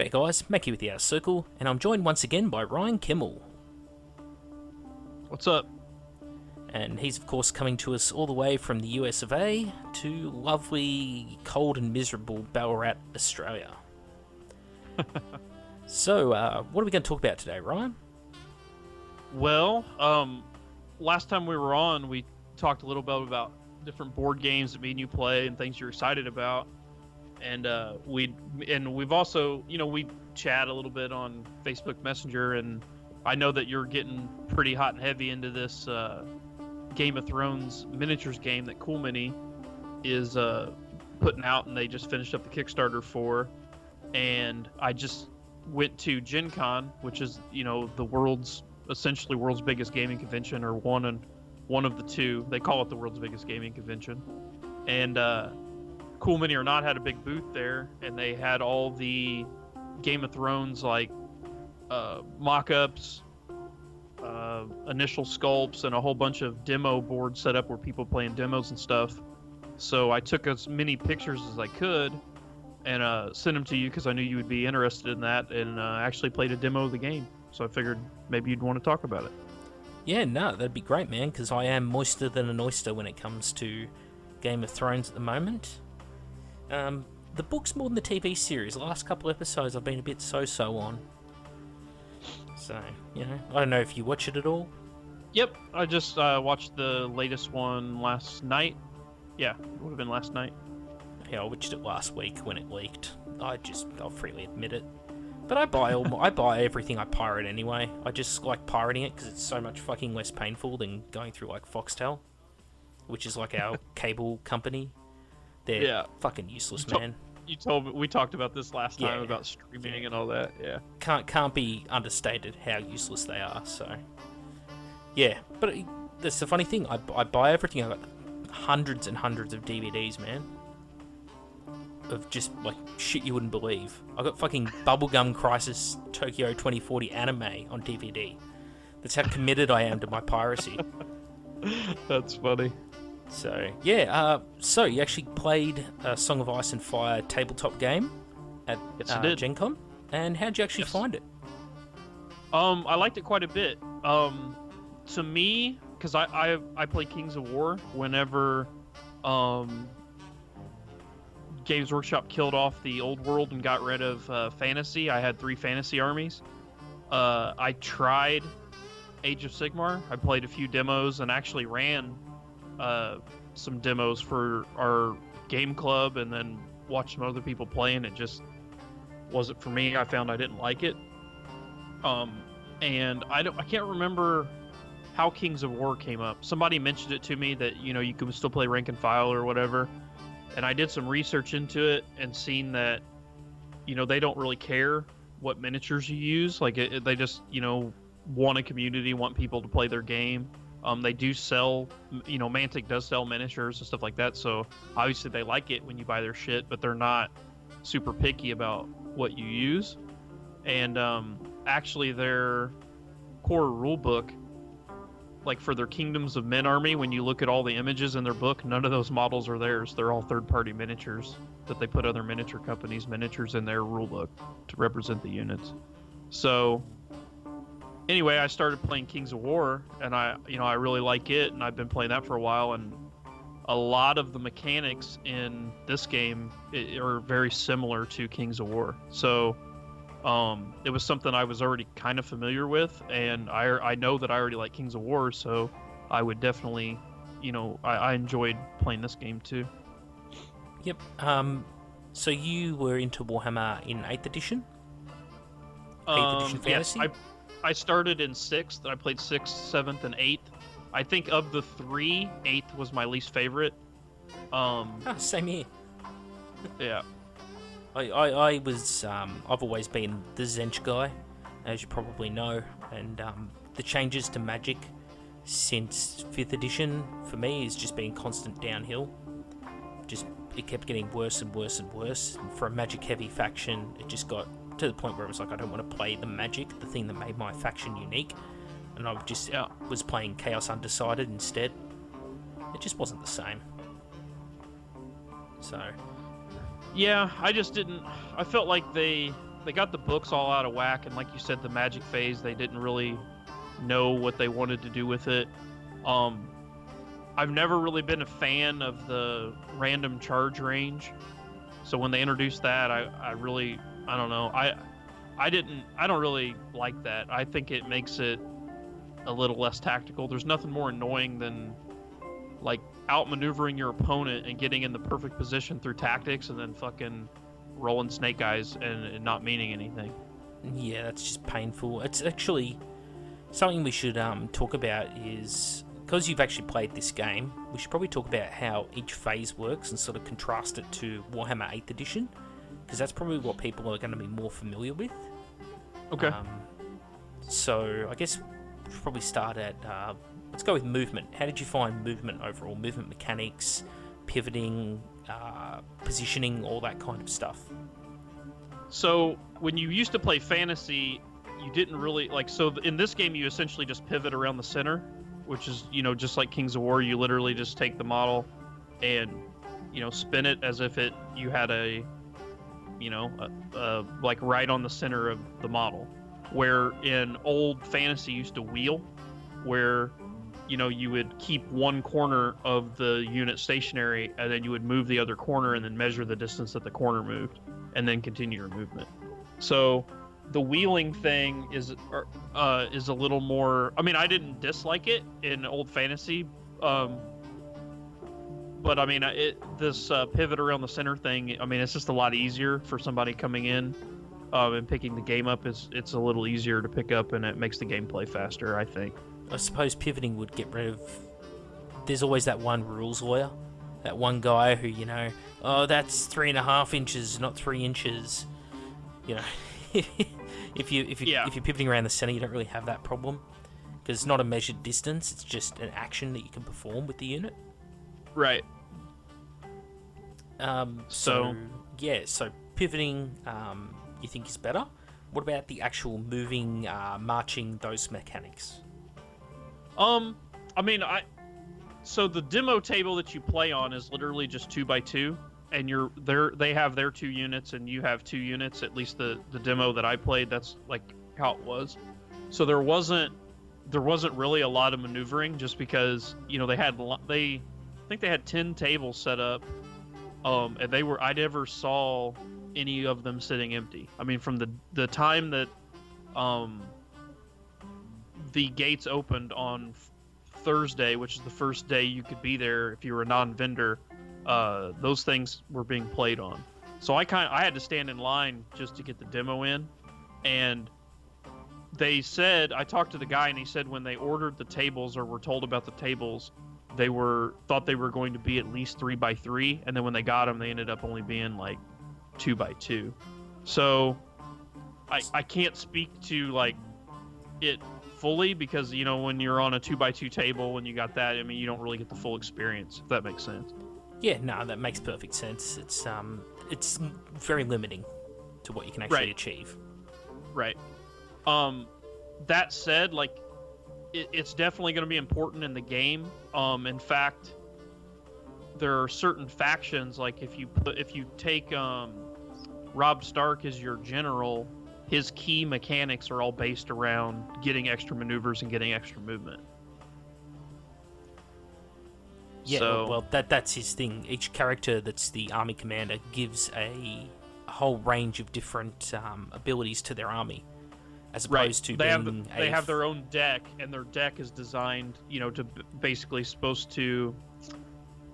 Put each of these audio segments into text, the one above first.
G'day guys, Mackie with the Outer Circle, and I'm joined once again by Ryan Kimmel. What's up? And he's of course coming to us all the way from the US of A to lovely, cold and miserable Ballarat, Australia. So, what are we going to talk about today, Ryan? Well, last time we were on, we talked a little bit about different board games that me and you play and things you're excited about. And we've also, we chat a little bit on Facebook Messenger, and I know that you're getting pretty hot and heavy into this Game of Thrones miniatures game that Cool Mini is putting out, and they just finished up the Kickstarter for. And I just went to Gencon, which is essentially world's biggest gaming convention, or one of the two. They call it the world's biggest gaming convention, and Cool Mini or Not had a big booth there, and they had all the Game of Thrones mock-ups, initial sculpts, and a whole bunch of demo boards set up where people playing demos and stuff. So I took as many pictures as I could and sent them to you because I knew you would be interested in that, and actually played a demo of the game. So I figured maybe you'd want to talk about it. Yeah, no, that'd be great, man, because I am moister than an oyster when it comes to Game of Thrones at the moment. The book's more than the TV series. The last couple episodes I've been a bit so-so on. So, I don't know if you watch it at all. Yep, I just watched the latest one last night. Yeah, it would have been last night. Yeah, I watched it last week when it leaked. I'll freely admit it. But I buy everything I pirate anyway. I just like pirating it because it's so much fucking less painful than going through like Foxtel, which is like our cable company. They're fucking useless, man. You told me, we talked about this last time about streaming and all that. Yeah, can't be understated how useless they are. So yeah, but that's the funny thing. I buy everything. I got hundreds and hundreds of DVDs, man, of just like shit you wouldn't believe. I got fucking Bubblegum Crisis Tokyo 2040 anime on DVD. That's how committed I am to my piracy. That's funny. So yeah, so you actually played a Song of Ice and Fire tabletop game at Gencon, and how'd you actually find it? I liked it quite a bit. To me, because I play Kings of War whenever Games Workshop killed off the old world and got rid of fantasy. I had 3 fantasy armies. I tried Age of Sigmar. I played a few demos and actually ran some demos for our game club, and then watched some other people playing. It just wasn't for me. I found I didn't like it. And I can't remember how Kings of War came up. Somebody mentioned it to me that you could still play rank and file or whatever. And I did some research into it and seen that, they don't really care what miniatures you use. Like, they just, want a community, want people to play their game. They do sell, Mantic does sell miniatures and stuff like that. So obviously they like it when you buy their shit, but they're not super picky about what you use. And actually their core rule book, like for their Kingdoms of Men army, when you look at all the images in their book, none of those models are theirs. They're all third-party miniatures that they put other miniature companies' miniatures in their rule book to represent the units. So anyway, I started playing Kings of War, and I really like it, and I've been playing that for a while, and a lot of the mechanics in this game are very similar to Kings of War. So it was something I was already kind of familiar with, and I know that I already like Kings of War, so I would definitely, I enjoyed playing this game too. Yep. So you were into Warhammer in 8th edition? 8th edition fantasy? Yes, I started in 6th. I played 6th, 7th, and 8th. I think of the 3, 8th was my least favorite. Same here. Yeah. I was, I've always been the Zench guy, as you probably know, and the changes to Magic since 5th edition, for me, has just been constant downhill. It kept getting worse and worse and worse. And for a Magic-heavy faction, it just got to the point where it was like, I don't want to play the Magic, the thing that made my faction unique, and I just was playing Chaos Undecided instead. It just wasn't the same. So Yeah, I just didn't. I felt like they they got the books all out of whack, and like you said, the magic phase, they didn't really know what they wanted to do with it. I've never really been a fan of the random charge range, so when they introduced that, I don't know, I don't really like that. I think it makes it a little less tactical. There's nothing more annoying than like outmaneuvering your opponent and getting in the perfect position through tactics and then fucking rolling snake eyes and not meaning anything. Yeah, that's just painful. It's actually something we should talk about is, because you've actually played this game, we should probably talk about how each phase works and sort of contrast it to Warhammer 8th edition, because that's probably what people are going to be more familiar with. Okay. So I guess we should probably start at, let's go with movement. How did you find movement overall? Movement mechanics, pivoting, positioning, all that kind of stuff. So when you used to play fantasy, you didn't really so in this game you essentially just pivot around the center, which is, just like Kings of War. You literally just take the model and spin it as if you had a like right on the center of the model, where in old fantasy you used to wheel, where you would keep one corner of the unit stationary and then you would move the other corner and then measure the distance that the corner moved and then continue your movement. So the wheeling thing is a little more, I mean, I didn't dislike it in old fantasy, but I mean, this pivot around the center thing, I mean, it's just a lot easier for somebody coming in and picking the game up. It's a little easier to pick up, and it makes the gameplay faster, I think. I suppose pivoting would get rid of... There's always that one rules lawyer, that one guy who, oh, that's 3.5 inches, not 3 inches. If you're pivoting around the center, you don't really have that problem, because it's not a measured distance. It's just an action that you can perform with the unit. Right. So pivoting, you think is better. What about the actual moving, marching, those mechanics? I mean, so the demo table that you play on is literally just 2x2, and they have their 2 units and you have 2 units. At least the demo that I played, that's like how it was. So there wasn't really a lot of maneuvering, just because I think they had 10 tables set up, and I never saw any of them sitting empty. I mean, from the time that the gates opened on Thursday, which is the first day you could be there if you were a non-vendor, those things were being played on. So I had to stand in line just to get the demo in, and they said, I talked to the guy and he said when they ordered the tables or were told about the tables, they thought they were going to be at least 3x3, and then when they got them, they ended up only being like 2x2. So I can't speak to like it fully, because when you're on a 2x2 table and you got that, I mean, you don't really get the full experience, if that makes sense. Yeah, no, that makes perfect sense. It's very limiting to what you can actually achieve. Right. That said, like, it's definitely going to be important in the game. In fact, there are certain factions, like if you take Robb Stark as your general, his key mechanics are all based around getting extra maneuvers and getting extra movement. Yeah, well, that's his thing. Each character that's the army commander gives a whole range of different abilities to their army, as opposed to they have their own deck, and their deck is designed, to basically supposed to.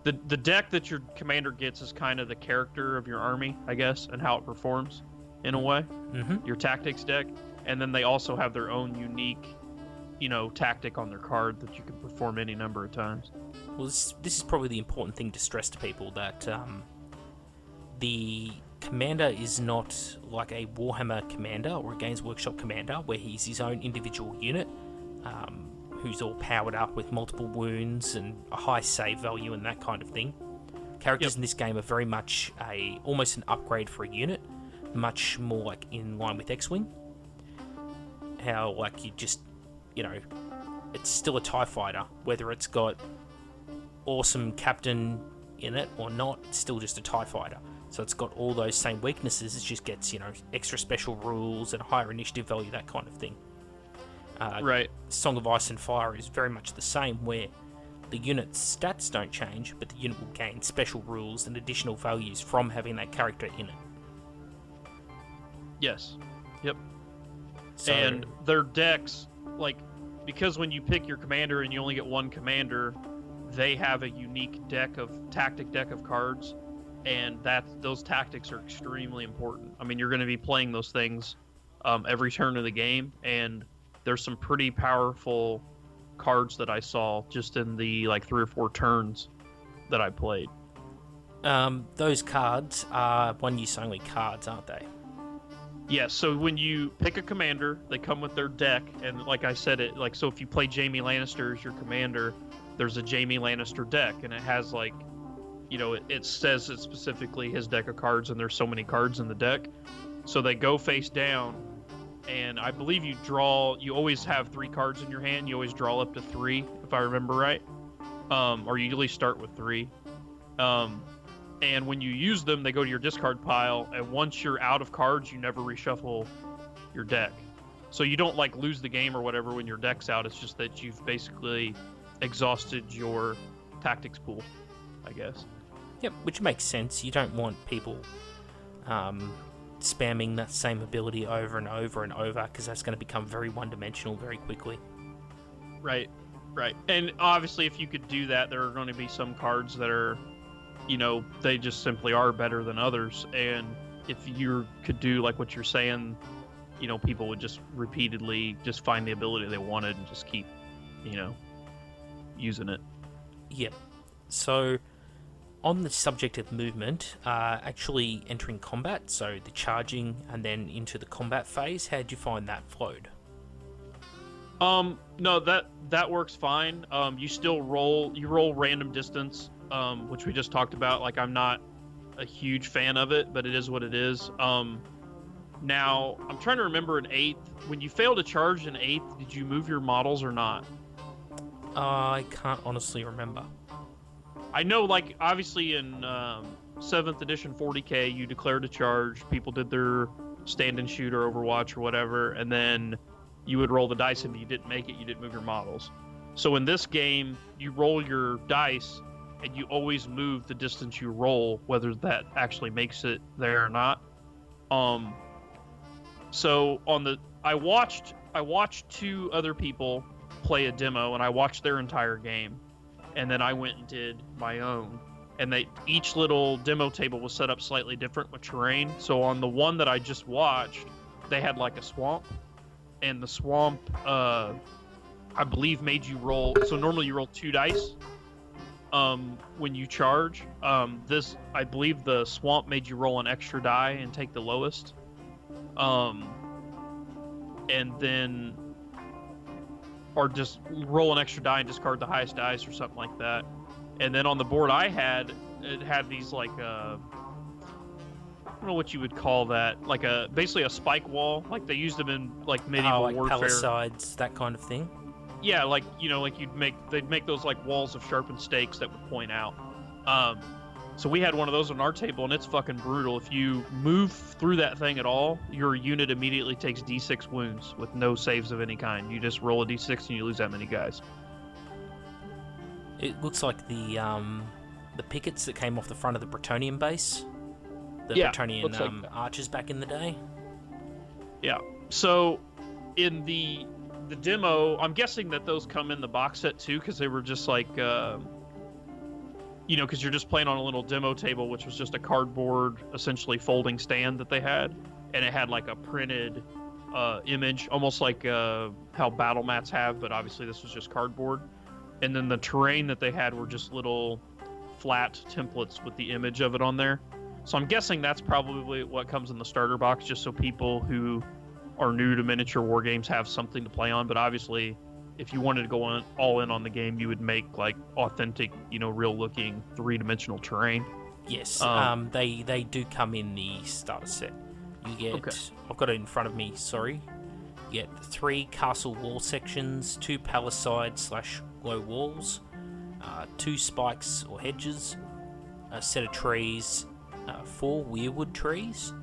The deck that your commander gets is kind of the character of your army, I guess, and how it performs, in a way. Mm-hmm. Your tactics deck, and then they also have their own unique, tactic on their card that you can perform any number of times. Well, this is probably the important thing to stress to people, that the commander is not like a Warhammer commander or a Games Workshop commander, where he's his own individual unit, who's all powered up with multiple wounds and a high save value and that kind of thing. Characters in this game are very much almost an upgrade for a unit, much more like in line with X-Wing. How like you just, it's still a TIE fighter, whether it's got awesome captain in it or not, it's still just a TIE fighter. So it's got all those same weaknesses, it just gets, extra special rules and higher initiative value, that kind of thing. Right. Song of Ice and Fire is very much the same, where the unit's stats don't change, but the unit will gain special rules and additional values from having that character in it. Yes. Yep. So, and their decks, because when you pick your commander and you only get one commander, they have a unique tactic deck of cards, and those tactics are extremely important. I mean, you're going to be playing those things every turn of the game, and there's some pretty powerful cards that I saw just in the 3 or 4 turns that I played. Those cards are one-use only cards, aren't they? Yeah, so when you pick a commander, they come with their deck, and like I said, so if you play Jaime Lannister as your commander, there's a Jaime Lannister deck, and it has it says it's specifically his deck of cards, and there's so many cards in the deck. So they go face down, and I believe you always have 3 cards in your hand. You always draw up to 3, if I remember right. Or you at least start with 3. And when you use them, they go to your discard pile, and once you're out of cards, you never reshuffle your deck. So you don't lose the game or whatever when your deck's out. It's just that you've basically exhausted your tactics pool, I guess. Yep, which makes sense. You don't want people spamming that same ability over and over and over, because that's going to become very one-dimensional very quickly. Right. And obviously, if you could do that, there are going to be some cards that are, they just simply are better than others. And if you could do what you're saying, people would just repeatedly just find the ability they wanted and just keep, using it. Yep. So, on the subject of movement, actually entering combat, so the charging and then into the combat phase, how'd you find that flowed? No, that works fine. You still roll random distance, which we just talked about. I'm not a huge fan of it, but it is what it is. Now, I'm trying to remember an 8th. When you fail to charge an 8th, did you move your models or not? I can't honestly remember. I know, obviously in 7th edition 40k, you declared a charge. People did their stand and shoot or Overwatch or whatever, and then you would roll the dice, and if you didn't make it, you didn't move your models. So in this game, you roll your dice, and you always move the distance you roll, whether that actually makes it there or not. So I watched 2 other people play a demo, and I watched their entire game, and then I went and did my own. And each little demo table was set up slightly different with terrain. So on the one that I just watched, they had a swamp, and the swamp, I believe, made you roll. So normally you roll 2 dice when you charge. I believe the swamp made you roll an extra die and take the lowest. And then, or just roll an extra die and discard the highest dice or something like that. And then on the board it had these I don't know what you would call that, basically a spike wall, they used them in medieval warfare. Palisades, that kind of thing. Yeah, they'd make those walls of sharpened stakes that would point out. So we had one of those on our table, and it's fucking brutal. If you move through that thing at all, your unit immediately takes D6 wounds with no saves of any kind. You just roll a D6 and you lose that many guys. It looks like the pickets that came off the front of the Bretonian base. The Bretonian archers back in the day. Yeah. So in the demo, I'm guessing that those come in the box set too, because they were just because you're just playing on a little demo table, which was just a cardboard, essentially folding stand that they had, and it had a printed image, almost like how battle mats have, but obviously this was just cardboard. And then the terrain that they had were just little flat templates with the image of it on there. So I'm guessing that's probably what comes in the starter box, just so people who are new to miniature war games have something to play on. But obviously, if you wanted to go all in on the game, you would make authentic, real looking 3-dimensional terrain. Yes, they do come in the starter set. You get, I've got it in front of me, sorry. You get 3 castle wall sections, 2 palisade/low walls, 2 spikes or hedges, a set of trees, 4 weirwood trees,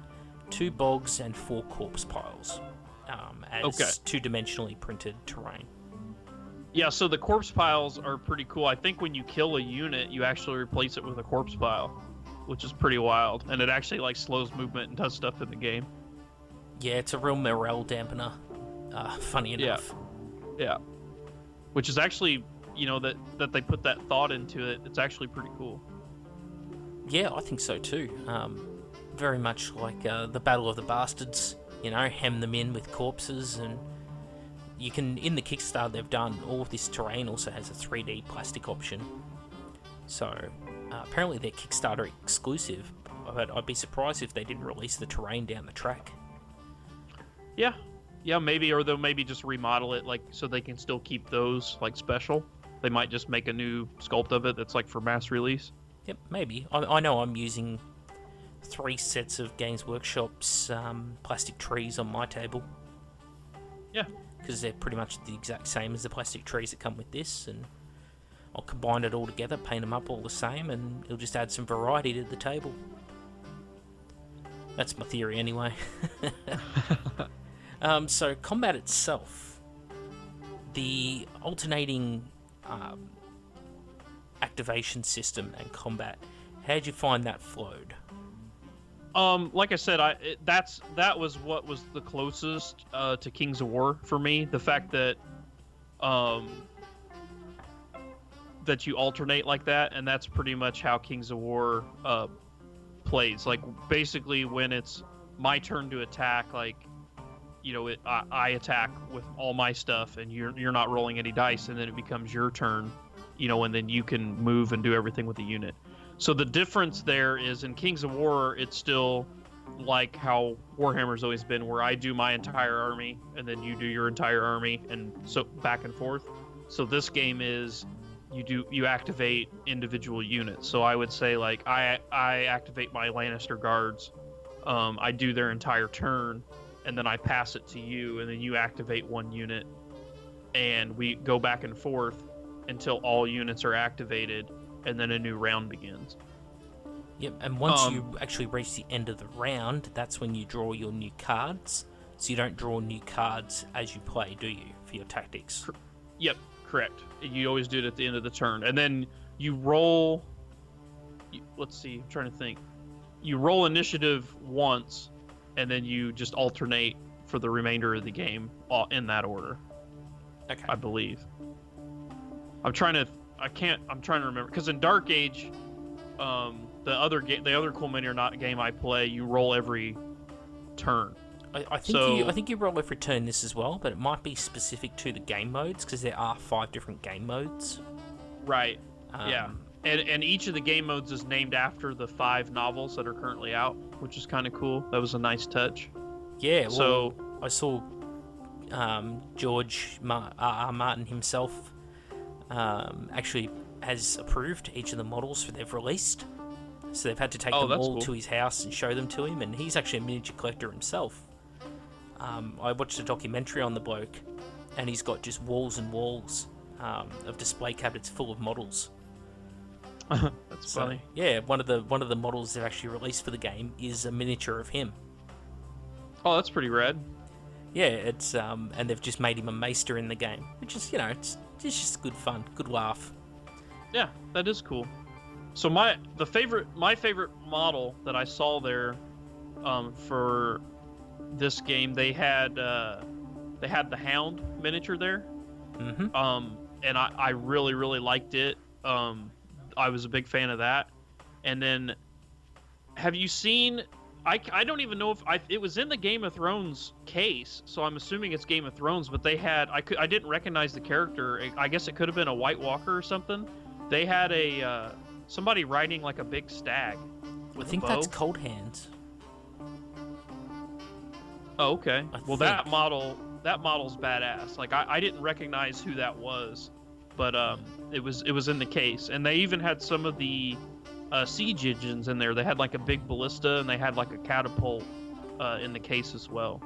2 bogs, and 4 corpse piles as two-dimensionally printed terrain. Yeah, so the corpse piles are pretty cool. I think when you kill a unit, you actually replace it with a corpse pile, which is pretty wild, and it actually like slows movement and does stuff in the game. Yeah, it's a real morale dampener. Funny enough. Yeah. Which is actually, that they put that thought into it. It's actually pretty cool. Yeah, I think so too. Very much like the Battle of the Bastards. Hem them in with corpses, and you can, in the Kickstarter they've done, all of this terrain also has a 3D plastic option. So apparently they're Kickstarter exclusive, but I'd be surprised if they didn't release the terrain down the track. Yeah, maybe, or they'll maybe just remodel it like so they can still keep those like special. They might just make a new sculpt of it that's like for mass release. Yep, maybe. I know I'm using 3 sets of Games Workshop's plastic trees on my table. Yeah. Because they're pretty much the exact same as the plastic trees that come with this, and I'll combine it all together, paint them up all the same, and it'll just add some variety to the table. That's my theory anyway. So combat itself, the alternating activation system and combat, how'd you find that flowed? Like I said, that was what was the closest to Kings of War for me. The fact that that you alternate like that, and that's pretty much how Kings of War plays. Like basically, when it's my turn to attack, like I attack with all my stuff, and you're not rolling any dice, and then it becomes your turn, and then you can move and do everything with the unit. So the difference there is in Kings of War, it's still like how Warhammer's always been, where I do my entire army and then you do your entire army, and so back and forth. So this game is you activate individual units. So I would say like I activate my Lannister guards, I do their entire turn, and then I pass it to you, and then you activate one unit, and we go back and forth until all units are activated, and then a new round begins. Yep, and once you actually reach the end of the round, that's when you draw your new cards. So you don't draw new cards as you play, do you, for your tactics? Yep, correct. You always do it at the end of the turn. And then you roll... Let's see, I'm trying to think. You roll initiative once, and then you just alternate for the remainder of the game in that order. Okay. I believe. I'm trying to remember, because in Dark Age, the other cool mini or not game I play, you roll every turn. I think you roll every turn this as well, but it might be specific to the game modes, because there are 5 different game modes. Right. Yeah. And each of the game modes is named after the 5 novels that are currently out, which is kind of cool. That was a nice touch. Yeah. Well, I saw George Martin himself actually has approved each of the models that they've released. So they've had to take them all to his house and show them to him, and he's actually a miniature collector himself. I watched a documentary on the bloke, and he's got just walls and walls of display cabinets full of models. That's funny. Yeah, one of the models they've actually released for the game is a miniature of him. Oh, that's pretty rad. Yeah, it's and they've just made him a maester in the game, which is it's just good fun, good laugh. Yeah, that is cool. So my favorite model that I saw there for this game, they had the Hound miniature there. Mm-hmm. And I really liked it. I was a big fan of that. And then, have you seen? I don't even know if it was in the Game of Thrones case, so I'm assuming it's Game of Thrones. But they had I didn't recognize the character. I guess it could have been a White Walker or something. They had somebody riding like a big stag with I think a bow. that's Cold Hands. Oh, okay. That model's badass. Like I didn't recognize who that was, but it was in the case, and they even had some of the siege engines in there. They had like a big ballista, and they had like a catapult in the case as well.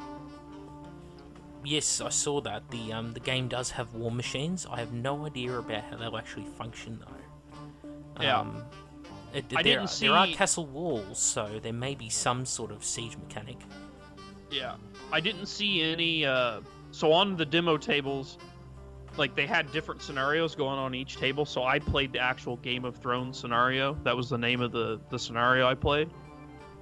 Yes, I saw that. The game does have war machines. I have no idea about how they'll actually function though. Yeah. There are castle walls, so there may be some sort of siege mechanic. Yeah, I didn't see any. So on the demo tables, like they had different scenarios going on each table. So I played the actual Game of Thrones scenario. That was the name of the scenario I played.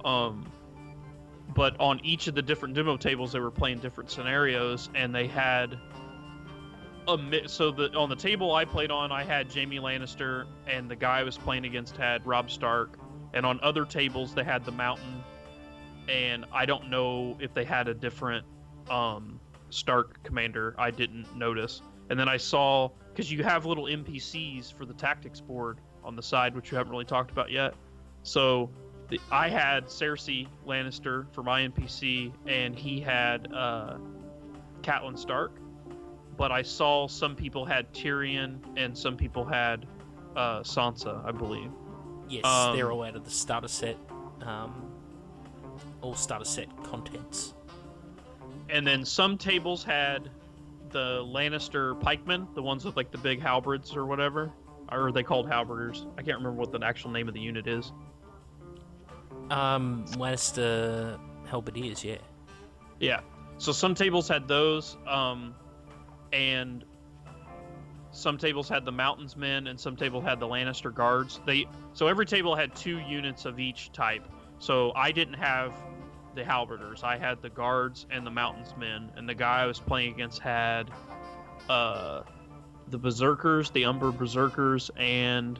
But on each of the different demo tables, they were playing different scenarios, and they had on the table I played on, I had Jaime Lannister, and the guy I was playing against had Robb Stark. And on other tables, they had the Mountain, and I don't know if they had a different Stark commander. I didn't notice. And then I saw, because you have little NPCs for the tactics board on the side, which we haven't really talked about yet. So I had Cersei Lannister for my NPC, and he had Catelyn Stark. But I saw some people had Tyrion, and some people had Sansa, I believe. Yes, they're all out of the starter set. All starter set contents. And then some tables had the Lannister pikemen, the ones with like the big halberds or whatever. Or are they called halberders? I can't remember what the actual name of the unit is. Lannister halberdiers, yeah. Yeah. So some tables had those, and some tables had the Mountains Men, and some tables had the Lannister guards. So every table had 2 units of each type. So I didn't have the halberders. I had the guards and the Mountains Men, and the guy I was playing against had the berserkers, the Umber berserkers, and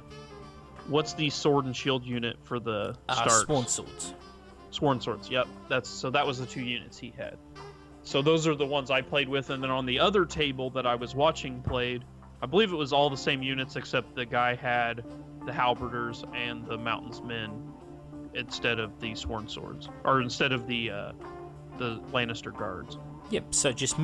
what's the sword and shield unit for the Starks? Sworn swords. Sworn swords. Yep. That was the 2 units he had. So those are the ones I played with, and then on the other table that I was watching played, I believe it was all the same units except the guy had the halberders and the Mountains Men instead of the sworn swords, or instead of the Lannister guards. Yep. So just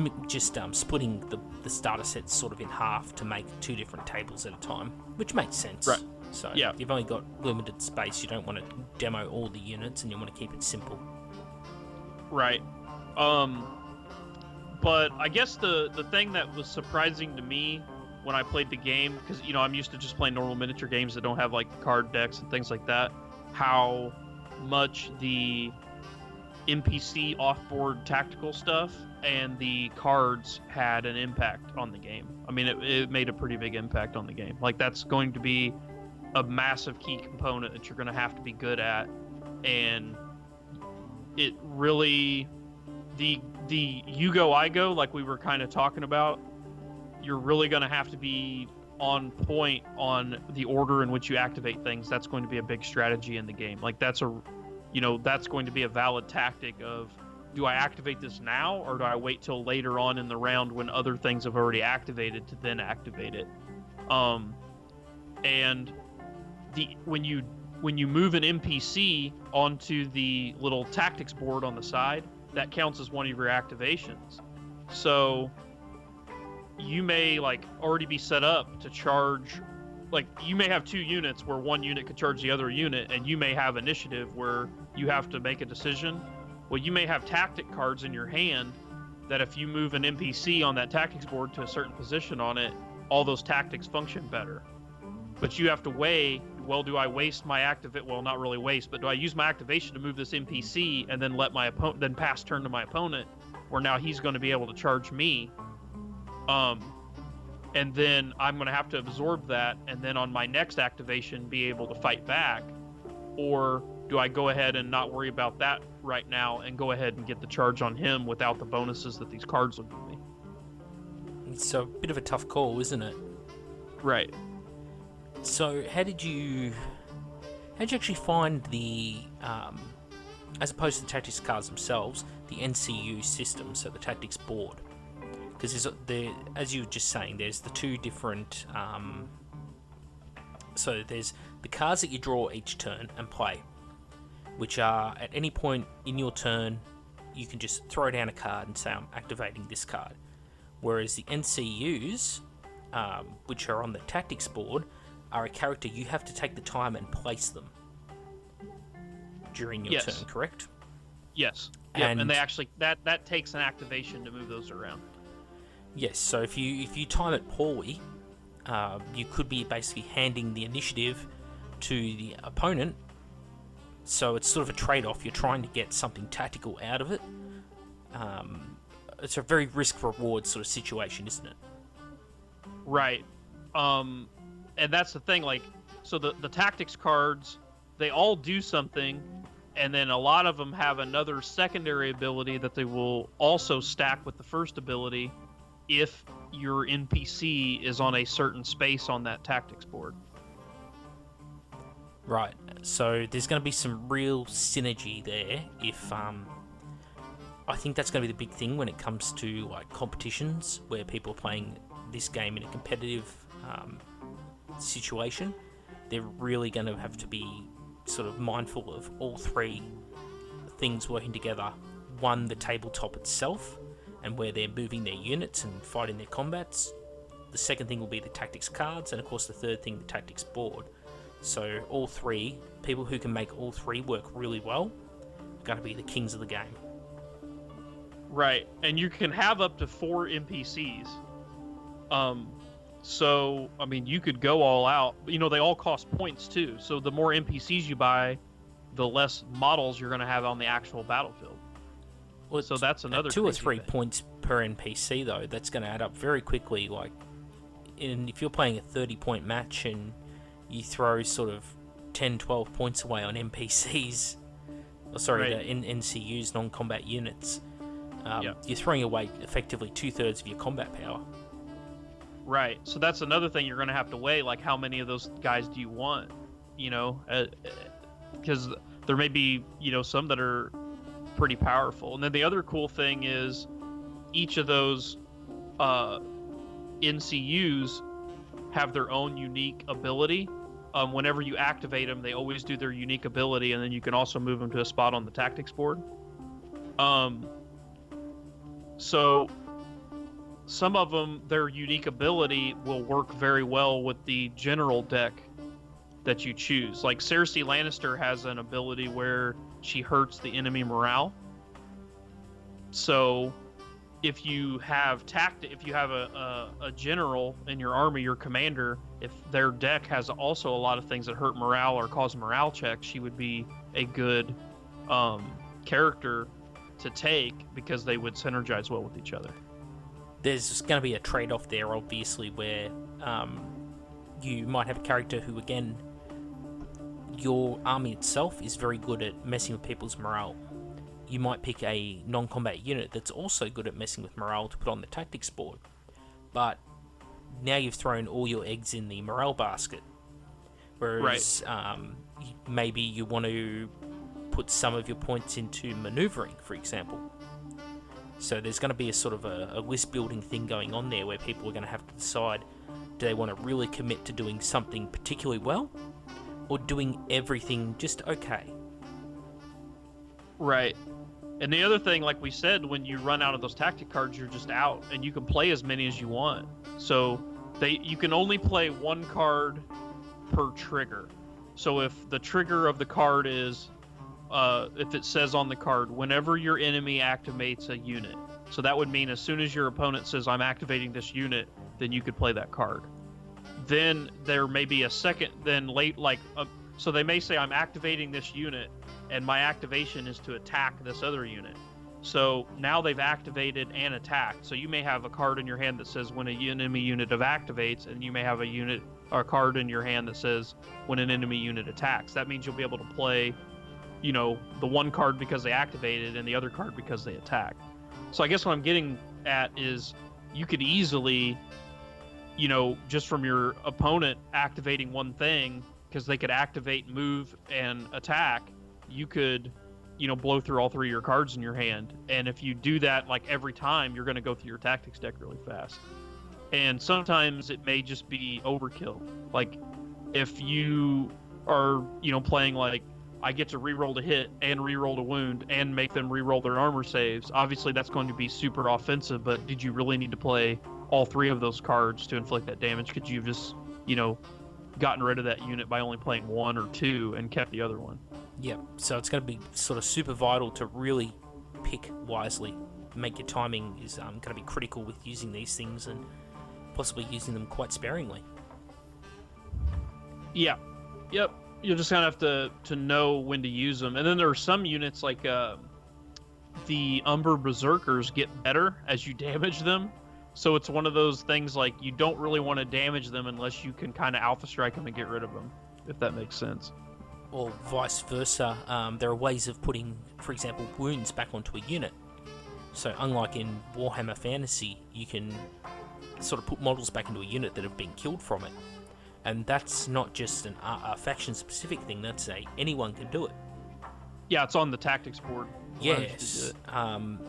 splitting the starter sets sort of in half to make 2 different tables at a time, which makes sense. Right. So yeah. You've only got limited space. You don't want to demo all the units, and you want to keep it simple. Right. But I guess the thing that was surprising to me when I played the game, because I'm used to just playing normal miniature games that don't have like card decks and things like that, how much the NPC off-board tactical stuff and the cards had an impact on the game. I mean, it made a pretty big impact on the game. Like, that's going to be a massive key component that you're going to have to be good at, and it really, the you go I go, like we were kind of talking about, you're really going to have to be on point on the order in which you activate things. That's going to be a big strategy in the game. Like, that's going to be a valid tactic of, do I activate this now, or do I wait till later on in the round when other things have already activated to then activate it? And when you move an NPC onto the little tactics board on the side, that counts as one of your activations. So you may already be set up to charge, you may have 2 units where one unit could charge the other unit, and you may have initiative where you have to make a decision. Well, you may have tactic cards in your hand that if you move an NPC on that tactics board to a certain position on it, all those tactics function better. But you have to weigh, well, do I waste my well, not really waste, but do I use my activation to move this NPC and then let my opponent, then pass turn to my opponent, where now he's going to be able to charge me, and then I'm going to have to absorb that, and then on my next activation be able to fight back? Or do I go ahead and not worry about that right now and go ahead and get the charge on him without the bonuses that these cards will give me? It's a bit of a tough call, isn't it? Right. So how'd you actually find the, as opposed to the tactics cards themselves, the NCU system, so the tactics board? Because as you were just saying, there's the 2 different, so there's the cards that you draw each turn and play, which are, at any point in your turn, you can just throw down a card and say, I'm activating this card. Whereas the NCUs, which are on the tactics board, are a character you have to take the time and place them during your turn, correct? Yes. And they actually, that takes an activation to move those around. Yes, so if you time it poorly, you could be basically handing the initiative to the opponent. So it's sort of a trade-off. You're trying to get something tactical out of it. It's a very risk-reward sort of situation, isn't it? Right. And that's the thing, like, so the tactics cards, they all do something, and then a lot of them have another secondary ability that they will also stack with the first ability if your NPC is on a certain space on that tactics board. Right. So there's going to be some real synergy there if... I think that's going to be the big thing when it comes to like competitions where people are playing this game in a competitive situation. They're really going to have to be sort of mindful of all three things working together. One, the tabletop itself, and where they're moving their units and fighting their combats. The second thing will be the tactics cards, and of course the third thing, the tactics board. So all three, people who can make all three work really well, are going to be the kings of the game. Right, and you can have up to 4 NPCs. So, I mean, you could go all out. You know, they all cost points, too. So the more NPCs you buy, the less models you're going to have on the actual battlefield. Well, so that's another 2 or 3 thing. points per NPC, though, that's going to add up very quickly. Like, if you're playing a 30-point match and you throw sort of 10, 12 points away on NPCs, Right. NCUs, non-combat units, you're throwing away effectively 2/3 of your combat power. Right. So that's another thing you're going to have to weigh, like how many of those guys do you want, you know, because there may be, you know, some that are pretty powerful. And then the other cool thing is each of those NCUs have their own unique ability. Whenever you activate them, they always do their unique ability, and then you can also move them to a spot on the tactics board. So some of them, their unique ability will work very well with the general deck that you choose. Like Cersei Lannister has an ability where she hurts the enemy morale. So if you have a general in your army, your commander, if their deck has also a lot of things that hurt morale or cause morale checks, she would be a good character to take because they would synergize well with each other. There's going to be a trade-off there, obviously, where you might have a character who, again, your army itself is very good at messing with people's morale. You might pick a non-combat unit that's also good at messing with morale to put on the tactics board. But now you've thrown all your eggs in the morale basket. Whereas maybe you want to put some of your points into maneuvering, for example. So there's going to be a sort of a list building thing going on there where people are going to have to decide, do they want to really commit to doing something particularly well or doing everything just okay? Right. And the other thing, like we said, when you run out of those tactic cards, you're just out, and you can play as many as you want. So you can only play one card per trigger. So if the trigger of the card is, if it says on the card, whenever your enemy activates a unit. So that would mean as soon as your opponent says, I'm activating this unit, then you could play that card. Then there may be a second, so they may say, I'm activating this unit, and my activation is to attack this other unit. So now they've activated and attacked. So you may have a card in your hand that says when an enemy unit activates, and you may have a card in your hand that says when an enemy unit attacks. That means you'll be able to play, you know, the one card because they activated and the other card because they attacked. So I guess what I'm getting at is you could easily, you know, just from your opponent activating one thing, because they could activate, move, and attack, you could, you know, blow through all 3 of your cards in your hand. And if you do that like every time, you're going to go through your tactics deck really fast. And sometimes it may just be overkill. Like if you are, you know, playing like, I get to reroll to hit and reroll to wound and make them reroll their armor saves. Obviously that's going to be super offensive, but did you really need to play all 3 of those cards to inflict that damage? Could you have just, you know, gotten rid of that unit by only playing 1 or 2 and kept the other one? Yeah, so it's going to be sort of super vital to really pick wisely. Make your timing is going to be critical with using these things and possibly using them quite sparingly. Yeah. Yep. You're just gonna have to know when to use them. And then there are some units like the Umber Berserkers get better as you damage them. So it's one of those things like you don't really want to damage them unless you can kind of Alpha Strike them and get rid of them, if that makes sense. Or vice versa. There are ways of putting, for example, wounds back onto a unit. So unlike in Warhammer Fantasy, you can sort of put models back into a unit that have been killed from it. And that's not just a faction-specific thing, that's anyone can do it. Yeah, it's on the tactics board. Yes. And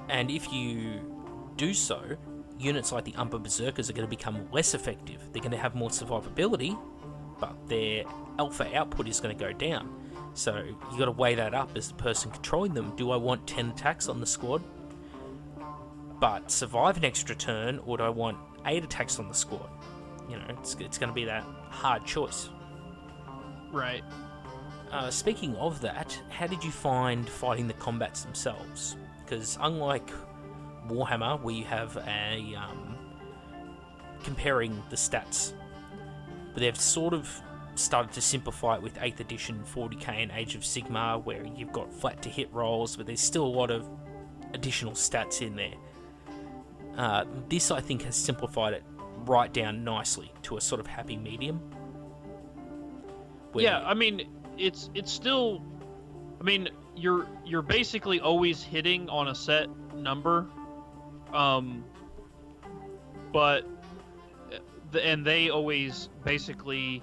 if you do so, units like the Umber Berserkers are going to become less effective. They're going to have more survivability, but their alpha output is going to go down. So you got to weigh that up as the person controlling them. Do I want 10 attacks on the squad, but survive an extra turn, or do I want 8 attacks on the squad? You know, it's going to be that hard choice. Right. Speaking of that, how did you find fighting the combats themselves? Because unlike Warhammer, where you have a comparing the stats, but they've sort of started to simplify it with 8th edition, 40k, and Age of Sigmar, where you've got flat to hit rolls, but there's still a lot of additional stats in there. This, I think, has simplified it right down nicely to a sort of happy medium. Yeah, I mean, it's still, I mean, you're basically always hitting on a set number, but and they always basically,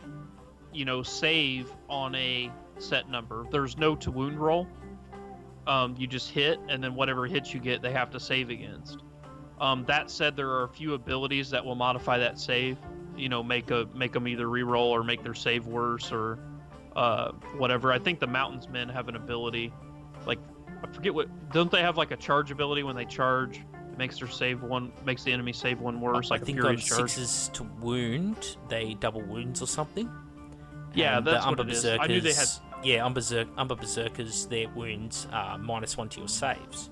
you know, save on a set number. There's no to wound roll. You just hit, and then whatever hits you get, they have to save against. That said, there are a few abilities that will modify that save. You know, make them either reroll or make their save worse or whatever. I think the Mountains Men have an ability, like I forget what. Don't they have like a charge ability when they charge? It makes the enemy save one worse, like a furious charge. I think on 6s to wound, they double wounds or something. Yeah, and that's the what it is. I knew they had. Yeah, Umber Berserkers, their wounds are -1 to your saves.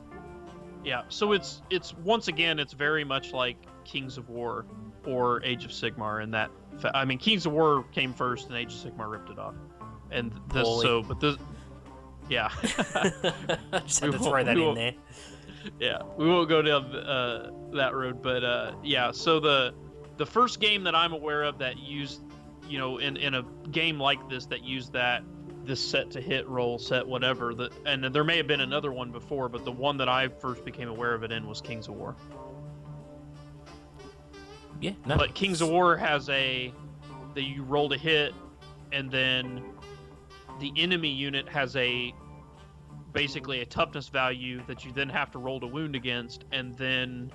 Yeah, so it's once again, it's very much like Kings of War or Age of Sigmar in that. I mean, Kings of War came first, and Age of Sigmar ripped it off. And this, yeah. I just had to throw that in there. Yeah, we won't go down that road, but yeah. So the first game that I'm aware of that used, you know, in a game like this that used this set to hit roll set whatever, and there may have been another one before, but the one that I first became aware of it in was Kings of War. Yeah, no. But Kings of War has that you roll to hit, and then the enemy unit has basically a toughness value that you then have to roll to wound against, and then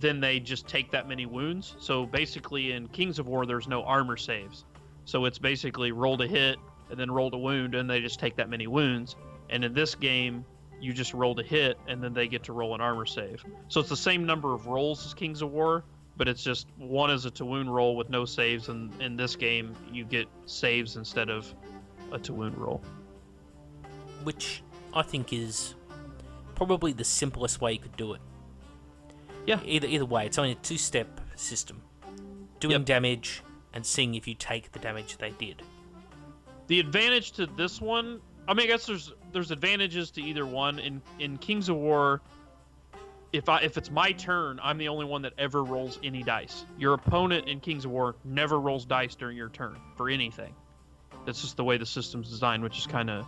they just take that many wounds. So basically in Kings of War, there's no armor saves. So it's basically roll to hit and then roll to wound, and they just take that many wounds. And in this game, you just roll to hit, and then they get to roll an armor save. So it's the same number of rolls as Kings of War, but it's just one is a to wound roll with no saves, and in this game, you get saves instead of a to wound roll. Which I think is probably the simplest way you could do it. Yeah. Either way, it's only a 2-step system. Doing damage and seeing if you take the damage they did. The advantage to this one, I mean, I guess there's advantages to either one. In Kings of War, if it's my turn, I'm the only one that ever rolls any dice. Your opponent in Kings of War never rolls dice during your turn for anything. That's just the way the system's designed, which is kind of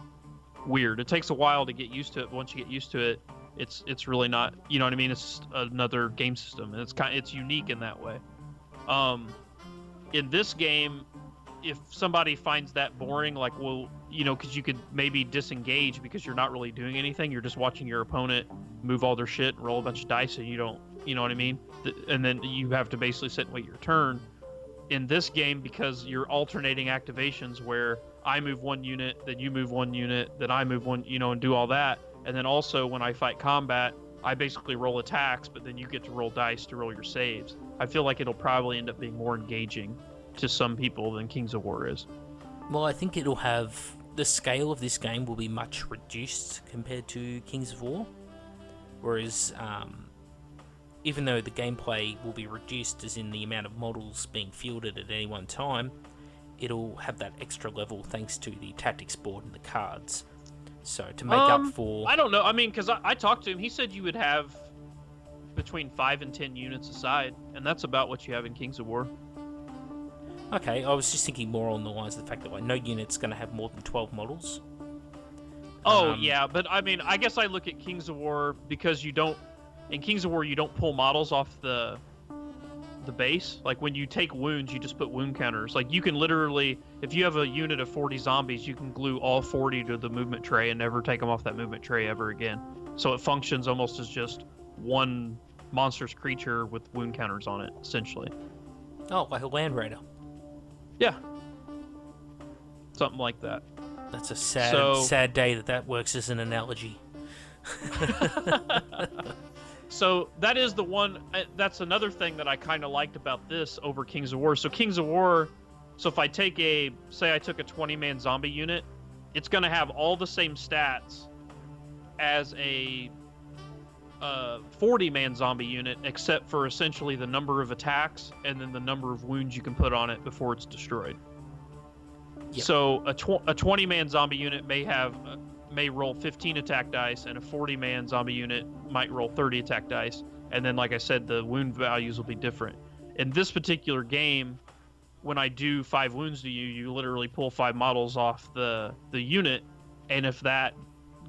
weird. It takes a while to get used to it, but once you get used to it, it's really not, you know what I mean? It's just another game system, and it's unique in that way. In this game, if somebody finds that boring, like, well, you know, because you could maybe disengage because you're not really doing anything. You're just watching your opponent move all their shit and roll a bunch of dice, and you don't, you know what I mean? And then you have to basically sit and wait your turn. In this game, because you're alternating activations where I move one unit, then you move one unit, then I move one, you know, and do all that. And then also when I fight combat, I basically roll attacks, but then you get to roll dice to roll your saves. I feel like it'll probably end up being more engaging to some people than Kings of War is. Well, I think it'll have... The scale of this game will be much reduced compared to Kings of War. Whereas, even though the gameplay will be reduced as in the amount of models being fielded at any one time, it'll have that extra level thanks to the tactics board and the cards. So to make up for... I don't know. I mean, because I talked to him. He said you would have between 5 and 10 units aside, and that's about what you have in Kings of War. Okay, I was just thinking more on the lines of the fact that like no unit's going to have more than 12 models. Oh, yeah, but I mean, I guess I look at Kings of War because in Kings of War, you don't pull models off the base. Like, when you take wounds, you just put wound counters. Like, you can literally, if you have a unit of 40 zombies, you can glue all 40 to the movement tray and never take them off that movement tray ever again. So it functions almost as just one monstrous creature with wound counters on it, essentially. Oh, like a Land Raider. Yeah. Something like that. That's a sad day that works as an analogy. So that is the one. That's another thing that I kind of liked about this over Kings of War. So Kings of War. So if I take say I took a 20-man zombie unit, it's going to have all the same stats as a 40-man zombie unit, except for essentially the number of attacks and then the number of wounds you can put on it before it's destroyed. Yep. So a 20-man zombie unit may roll 15 attack dice, and a 40-man zombie unit might roll 30 attack dice. And then, like I said, the wound values will be different. In this particular game, when I do 5 wounds to you, you literally pull 5 models off the unit, and if that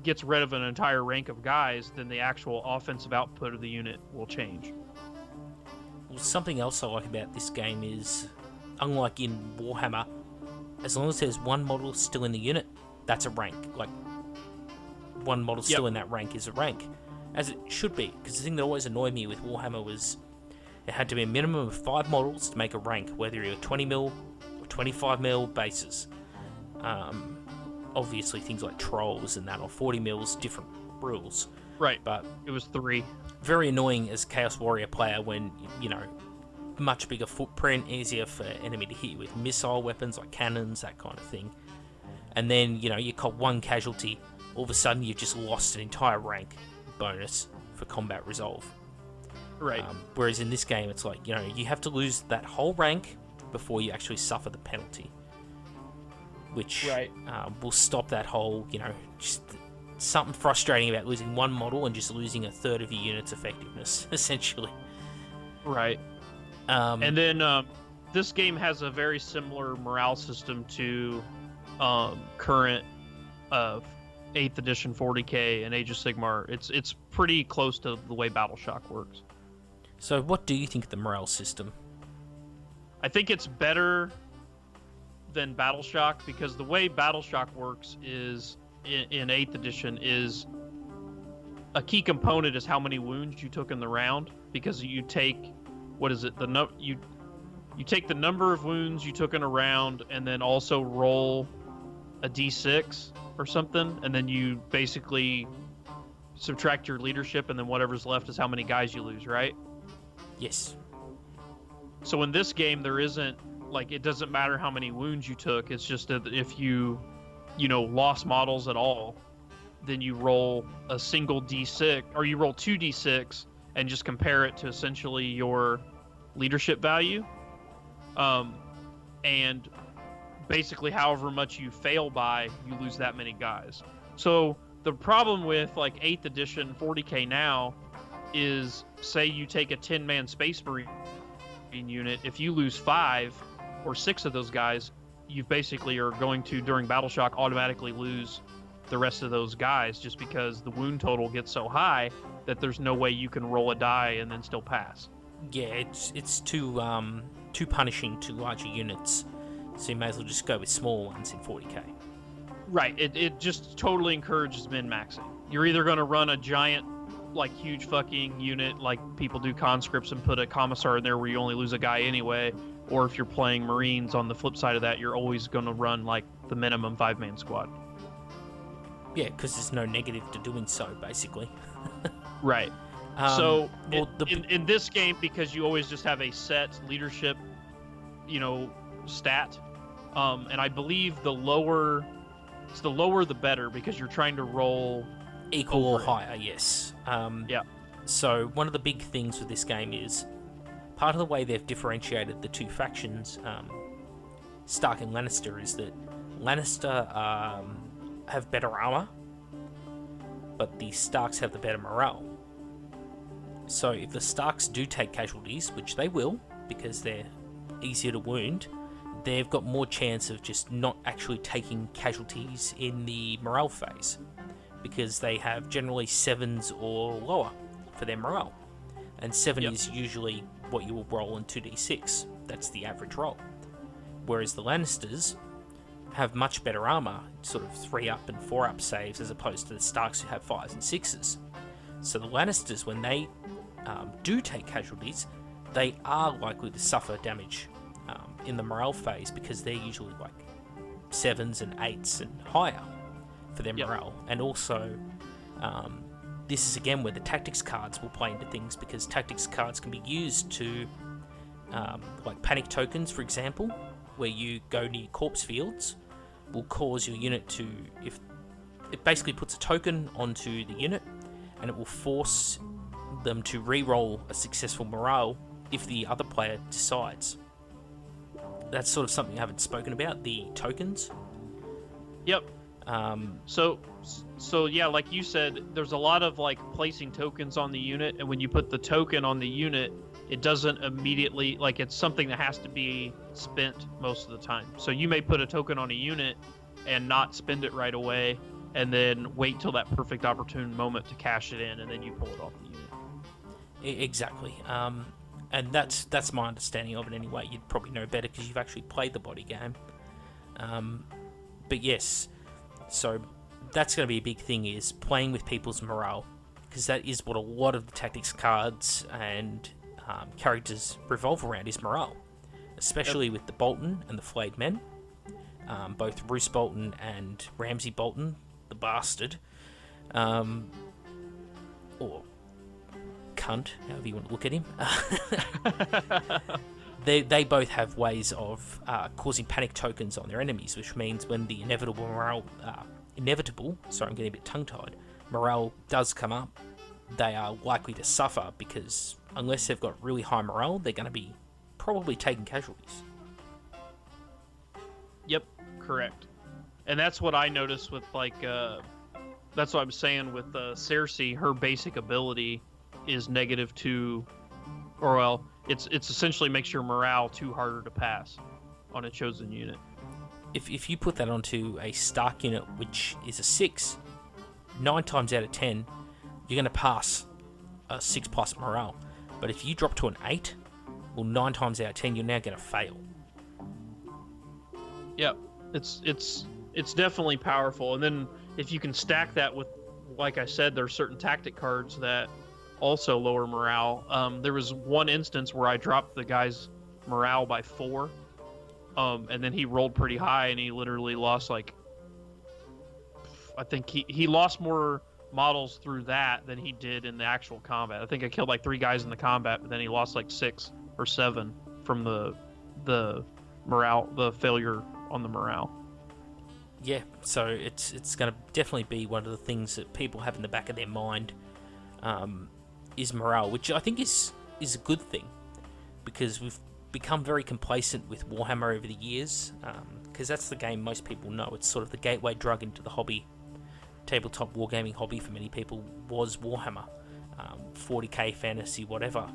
gets rid of an entire rank of guys, then the actual offensive output of the unit will change. Well, something else I like about this game is, unlike in Warhammer, as long as there's one model still in the unit, that's a rank. Like, one model still in that rank is a rank. As it should be, because the thing that always annoyed me with Warhammer was it had to be a minimum of 5 models to make a rank, whether you're 20mm or 25mm bases. Obviously, things like trolls and that, or 40mm, different rules. Right, but it was 3. Very annoying as a Chaos Warrior player when, much bigger footprint, easier for enemy to hit you with missile weapons like cannons, that kind of thing. And then, you caught one casualty, all of a sudden you've just lost an entire rank bonus for combat resolve. Right. Whereas in this game, it's like, you have to lose that whole rank before you actually suffer the penalty. Which will stop that whole, just something frustrating about losing one model and just losing a third of your unit's effectiveness, essentially. Right. And then this game has a very similar morale system to current 8th edition 40k and Age of Sigmar. It's pretty close to the way Battleshock works. So what do you think of the morale system? I think it's better than Battleshock, because the way Battleshock works is in 8th edition is a key component is how many wounds you took in the round, because you take you take the number of wounds you took in a round and then also roll a d6 or something, and then you basically subtract your leadership, and then whatever's left is how many guys you lose, right? Yes. So in this game, there isn't, like, it doesn't matter how many wounds you took. It's just that if you lost models at all, then you roll a single d6, or you roll 2d6 and just compare it to essentially your leadership value. And basically however much you fail by, you lose that many guys. So the problem with like 8th edition 40k now is, say you take a 10-man Space Marine unit, if you lose 5 or 6 of those guys, you basically are going to, during Battleshock, automatically lose the rest of those guys, just because the wound total gets so high that there's no way you can roll a die and then still pass. Yeah, it's too punishing to larger units, so you may as well just go with small ones in 40k. Right, it just totally encourages min-maxing. You're either going to run a giant, like, huge fucking unit like people do conscripts and put a commissar in there where you only lose a guy anyway, or if you're playing Marines on the flip side of that, you're always going to run like the minimum 5-man squad. Yeah, because there's no negative to doing so, basically. Right. In this game, because you always just have a set leadership, stat, and I believe the lower the better, because you're trying to roll equal or higher. Yes. Yeah. So one of the big things with this game is part of the way they've differentiated the two factions Stark and Lannister is that Lannister have better armor, but the Starks have the better morale. So if the Starks do take casualties, which they will, because they're easier to wound, they've got more chance of just not actually taking casualties in the morale phase, because they have generally 7s or lower for their morale. And 7 is usually what you will roll in 2d6. That's the average roll. Whereas the Lannisters have much better armor, sort of 3-up and 4-up saves, as opposed to the Starks who have 5s and 6s. So the Lannisters, when they do take casualties, they are likely to suffer damage in the morale phase, because they're usually like 7s and 8s and higher for their morale. And also, this is again where the tactics cards will play into things, because tactics cards can be used to, like panic tokens, for example, where you go near corpse fields, will cause your unit to, if it basically puts a token onto the unit, and it will force them to re-roll a successful morale if the other player decides. That's sort of something I haven't spoken about, the tokens. Yep. So yeah, like you said, there's a lot of like placing tokens on the unit, and when you put the token on the unit, it doesn't immediately, like, it's something that has to be spent most of the time. So you may put a token on a unit and not spend it right away, and then wait till that perfect opportune moment to cash it in, and then you pull it off the unit. Exactly. And that's my understanding of it anyway. You'd probably know better because you've actually played the body game. But yes, so that's going to be a big thing, is playing with people's morale, because that is what a lot of the tactics cards and characters revolve around, is morale. Especially with the Bolton and the Flayed Men. Both Roose Bolton and Ramsay Bolton, the bastard. Or cunt, however you want to look at him. They both have ways of causing panic tokens on their enemies, which means when the inevitable, sorry, I'm getting a bit tongue-tied, morale does come up, they are likely to suffer, because unless they've got really high morale, they're going to be probably taking casualties. Yep, correct. And that's what I noticed with, like, that's what I'm saying with Cersei. Her basic ability is -2, or well, it's essentially makes your morale 2 harder to pass on a chosen unit. If you put that onto a Stark unit, which is a 6, 9 times out of 10, you're going to pass a 6+ morale. But if you drop to an 8, well, 9 times out of 10, you're now going to fail. Yep, it's definitely powerful. And then if you can stack that with, like I said, there are certain tactic cards that also lower morale. There was one instance where I dropped the guy's morale by 4, and then he rolled pretty high, and he literally lost, like, I think he lost more models through that than he did in the actual combat. I think I killed like 3 guys in the combat, but then he lost like 6 or 7 from the morale, the failure on the morale. Yeah, so it's going to definitely be one of the things that people have in the back of their mind, is morale, which I think is a good thing, because we've become very complacent with Warhammer over the years, because that's the game most people know. It's sort of the gateway drug into the hobby. Tabletop wargaming hobby for many people was Warhammer, 40k, fantasy, whatever.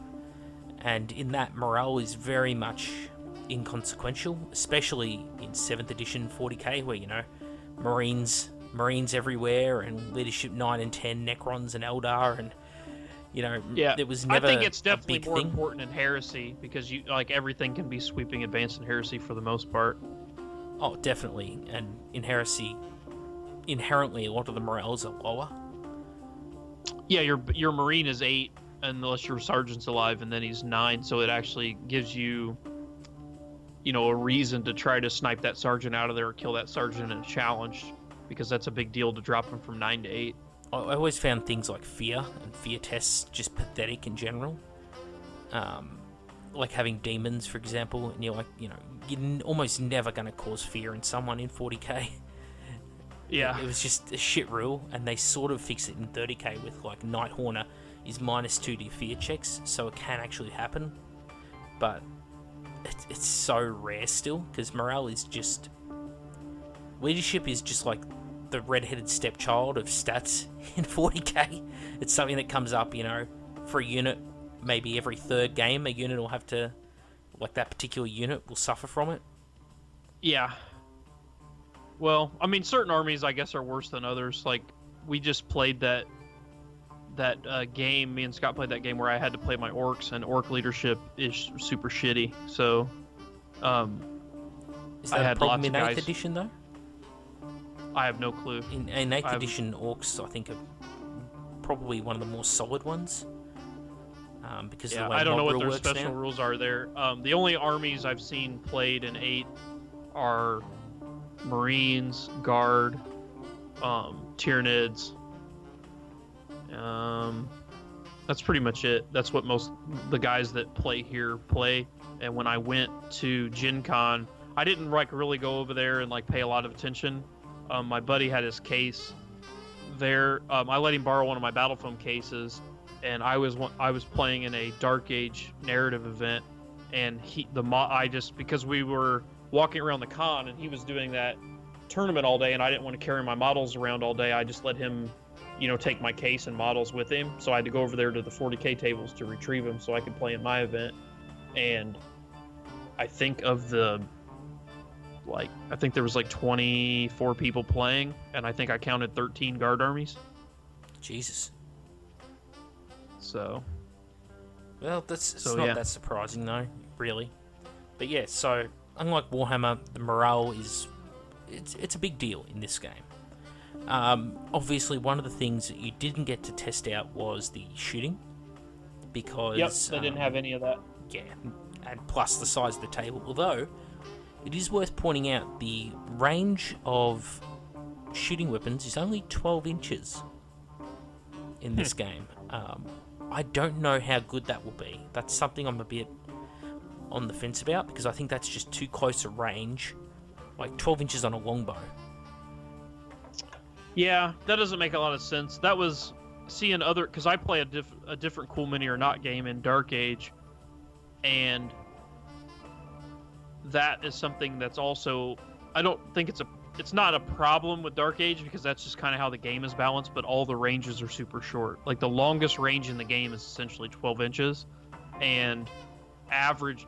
And in that, morale is very much inconsequential, especially in 7th edition 40k, where, you know, Marines everywhere, and Leadership 9 and 10, Necrons and Eldar, and, you know, it was never I think it's definitely more thing. important in Heresy, because you, like, everything can be sweeping advanced in Heresy for the most part. Oh, definitely. And in Heresy, inherently, a lot of the morales are lower. Yeah, your Marine is 8, unless your Sergeant's alive, and then he's 9, so it actually gives you, you know, a reason to try to snipe that Sergeant out of there or kill that Sergeant in a challenge, because that's a big deal to drop him from 9 to 8. I always found things like fear and fear tests just pathetic in general. Like having demons, for example, and you're like, you know, you're almost never going to cause fear in someone in 40k. Yeah. It was just a shit rule, and they sort of fix it in 30k with, like, Nighthorner is -2 to your fear checks, so it can actually happen. But it's so rare still, because morale is just... Leadership is just like the red-headed stepchild of stats in 40k. It's something that comes up, for a unit, maybe every third game, a unit will have to... Like, that particular unit will suffer from it. Yeah. Well, I mean, certain armies, I guess, are worse than others. Like, we just played that game. Me and Scott played that game where I had to play my orcs, and orc leadership is super shitty. So, is that I a had problem lots in of 8th guys. edition, though? I have no clue. In 8th edition, orcs, I think, are probably one of the more solid ones. Because of the way I don't know mob what their rule works special now. rules are there. The only armies I've seen played in 8 are Marines, Guard, Tyranids. That's pretty much it. That's what most the guys that play here play. And when I went to Gencon, I didn't really go over there and pay a lot of attention. My buddy had his case there. I let him borrow one of my battle foam cases, and I was playing in a Dark Age narrative event, and because we were walking around the con and he was doing that tournament all day, and I didn't want to carry my models around all day. I just let him, take my case and models with him. So I had to go over there to the 40k tables to retrieve them so I could play in my event. And I think there was 24 people playing, and I think I counted 13 guard armies. Jesus. So, well, it's not that surprising, though, really. But yeah, so unlike Warhammer, the morale it's a big deal in this game. Obviously, one of the things that you didn't get to test out was the shooting, because they didn't have any of that. Yeah, and plus the size of the table. Although it is worth pointing out the range of shooting weapons is only 12 inches in this game. I don't know how good that will be. That's something I'm a bit on the fence about, because I think that's just too close a range. 12 inches on a longbow. Yeah, that doesn't make a lot of sense. That was seeing because I play a different Cool Mini or Not game in Dark Age, and that is something that's also, I don't think it's not a problem with Dark Age, because that's just kind of how the game is balanced, but all the ranges are super short. The longest range in the game is essentially 12 inches, and average,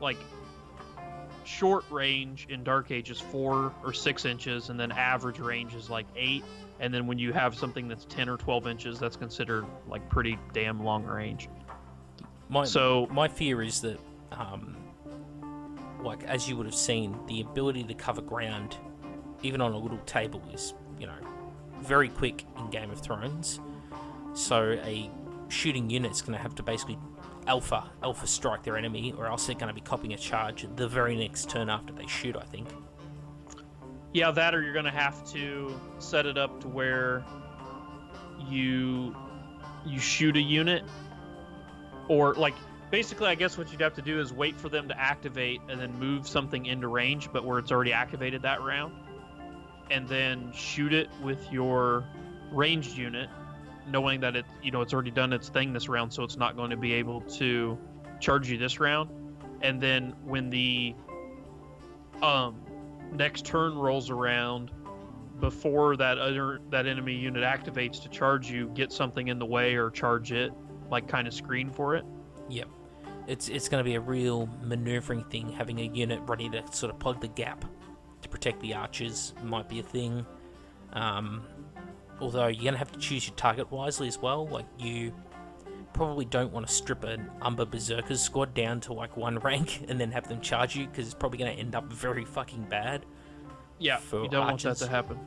short range in Dark Age is 4 or 6 inches, and then average range is 8. And then when you have something that's 10 or 12 inches, that's considered pretty damn long range. My fear is that, as you would have seen, the ability to cover ground, even on a little table, is, very quick in Game of Thrones. So a shooting unit's going to have to basically alpha strike their enemy, or else they're going to be copying a charge the very next turn after they shoot, I think. Yeah, that, or you're going to have to set it up to where you shoot a unit, or basically, I guess what you'd have to do is wait for them to activate and then move something into range, but where it's already activated that round, and then shoot it with your ranged unit, knowing that it's already done its thing this round, so it's not going to be able to charge you this round. And then when the next turn rolls around, before that enemy unit activates to charge you, get something in the way or charge it, kind of screen for it. Yep. It's going to be a real maneuvering thing. Having a unit ready to sort of plug the gap to protect the archers might be a thing. Although you're going to have to choose your target wisely as well. You probably don't want to strip an Umber Berserkers squad down to 1 rank and then have them charge you, because it's probably going to end up very fucking bad. Yeah, for you don't archers. want that to happen.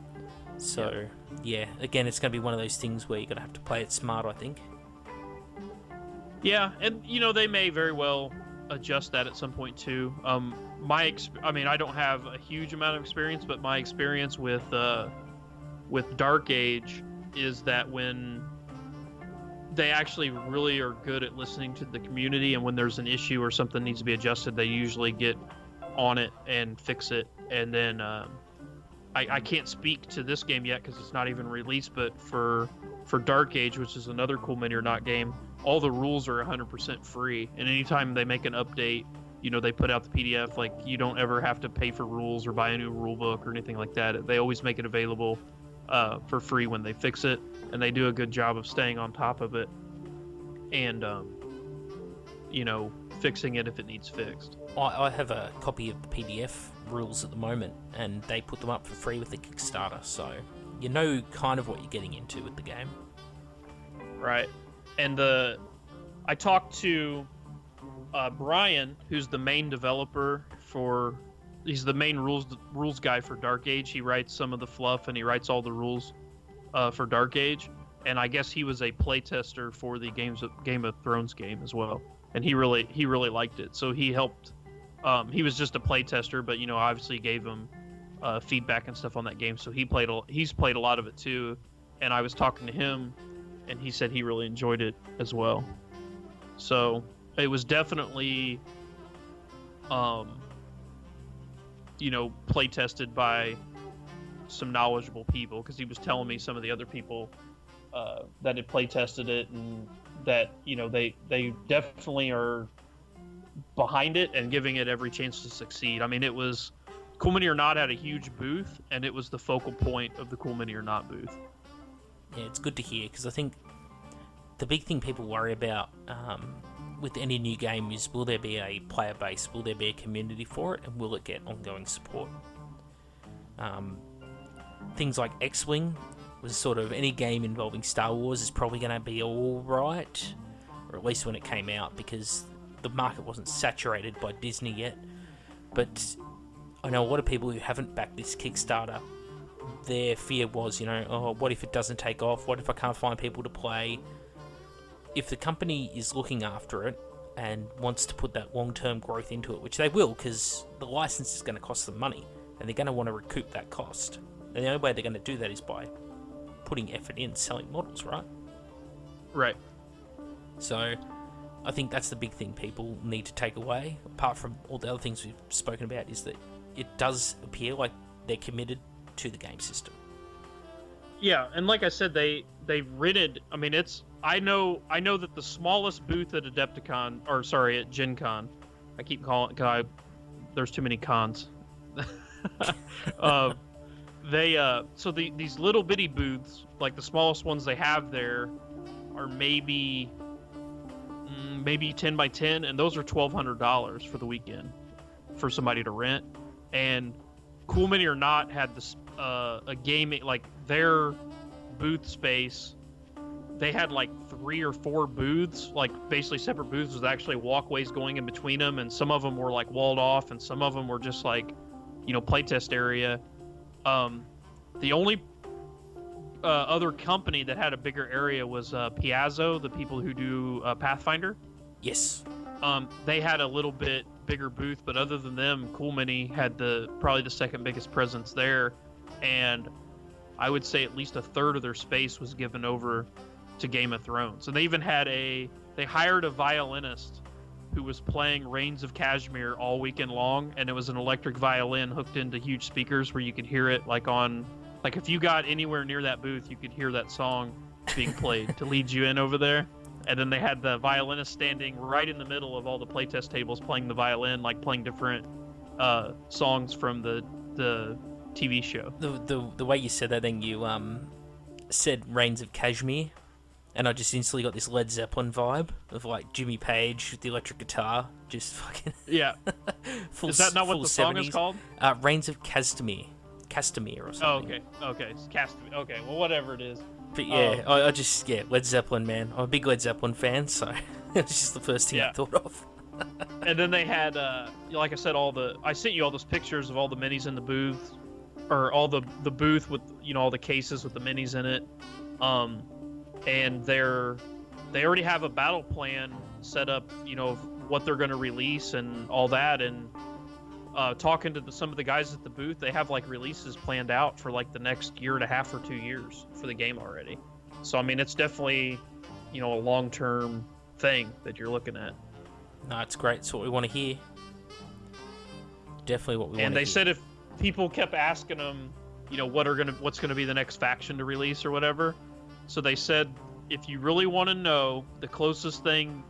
So, yeah, again, it's going to be one of those things where you're going to have to play it smart, I think. Yeah, and they may very well adjust that at some point too. I don't have a huge amount of experience, but my experience with Dark Age is that when they actually really are good at listening to the community, and when there's an issue or something needs to be adjusted, they usually get on it and fix it. And then I can't speak to this game yet because it's not even released, but for Dark Age, which is another Cool Mini or Not game, all the rules are 100% free, and anytime they make an update, they put out the PDF. Like, you don't ever have to pay for rules or buy a new rule book or anything like that. They always make it available for free when they fix it, and they do a good job of staying on top of it and fixing it if it needs fixed. I have a copy of the PDF rules at the moment, and they put them up for free with the Kickstarter, so you know kind of what you're getting into with the game. Right. And I talked to Brian, who's the main developer he's the main rules guy for Dark Age. He writes some of the fluff, and he writes all the rules for Dark Age. And I guess he was a playtester for the Game of Thrones game as well. And he really liked it. So he helped. He was just a playtester, but obviously gave him feedback and stuff on that game. So he's played a lot of it too. And I was talking to him, and he said he really enjoyed it as well. So it was definitely, play tested by some knowledgeable people, because he was telling me some of the other people that had play tested it, and that they definitely are behind it and giving it every chance to succeed. I mean, it was Cool Mini or Not had a huge booth, and it was the focal point of the Cool Mini or Not booth. Yeah, it's good to hear, because I think the big thing people worry about with any new game is, will there be a player base, will there be a community for it, and will it get ongoing support? Things like X-Wing was sort of, any game involving Star Wars is probably going to be alright, or at least when it came out, because the market wasn't saturated by Disney yet. But I know a lot of people who haven't backed this Kickstarter, their fear was, what if it doesn't take off? What if I can't find people to play? If the company is looking after it and wants to put that long-term growth into it, which they will, because the license is going to cost them money, and they're going to want to recoup that cost. And the only way they're going to do that is by putting effort in selling models, right? Right. So I think that's the big thing people need to take away, apart from all the other things we've spoken about, is that it does appear like they're committed to the game system. Yeah, and like I said, they rented. I mean, I know that the smallest booth at at Gencon, I keep calling it, there's too many cons. These little bitty booths, like the smallest ones they have there, are maybe 10 by 10, and those are $1,200 for the weekend for somebody to rent. And Cool Mini or Not had this a gaming, like, their booth space. They had like 3 or 4 booths, like basically separate booths with actually walkways going in between them, and some of them were like walled off, and some of them were just like, playtest area. The only other company that had a bigger area was Piazzo, the people who do Pathfinder. Yes. They had a little bit bigger booth, but other than them, Cool Mini had probably the second biggest presence there, and I would say at least a third of their space was given over to Game of Thrones. And they even had they hired a violinist who was playing Reigns of Kashmir all weekend long, and it was an electric violin hooked into huge speakers where you could hear it, like if you got anywhere near that booth, you could hear that song being played to lead you in over there. And then they had the violinist standing right in the middle of all the playtest tables playing the violin, like playing different songs from the TV show. The way you said that, then you said Reigns of Kashmir, and I just instantly got this Led Zeppelin vibe of like Jimmy Page with the electric guitar, just fucking yeah. Is that not what the song 70s. Is called? Reigns of Castamere or something. Oh, okay. It's Castamere. Okay, well, whatever it is. But yeah, I just Led Zeppelin, man. I'm a big Led Zeppelin fan, so it's just the first thing I thought of. And then they had, like I said, I sent you all those pictures of all the minis in the booth, or all the booth with all the cases with the minis in it. And they already have a battle plan set up, of what they're going to release and all that. And talking to some of the guys at the booth, they have like releases planned out for like the next year and a half or 2 years for the game already. So I mean, it's definitely a long-term thing that you're looking at. No, it's great. It's what we want to hear. Definitely what we want to hear. And they said if people kept asking them, what's gonna be the next faction to release or whatever. So they said, if you really want to know, the closest thing,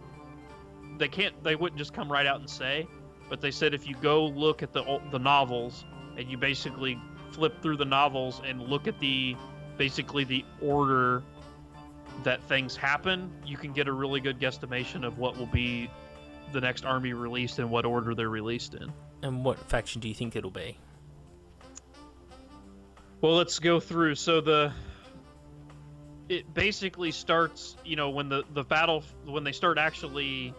they wouldn't just come right out and say, but they said if you go look at the novels and you basically flip through the novels and look at basically the order that things happen, you can get a really good guesstimation of what will be the next army released and what order they're released in. And what faction do you think it'll be? Well, let's go through. So it basically starts, when the battle, when they start actually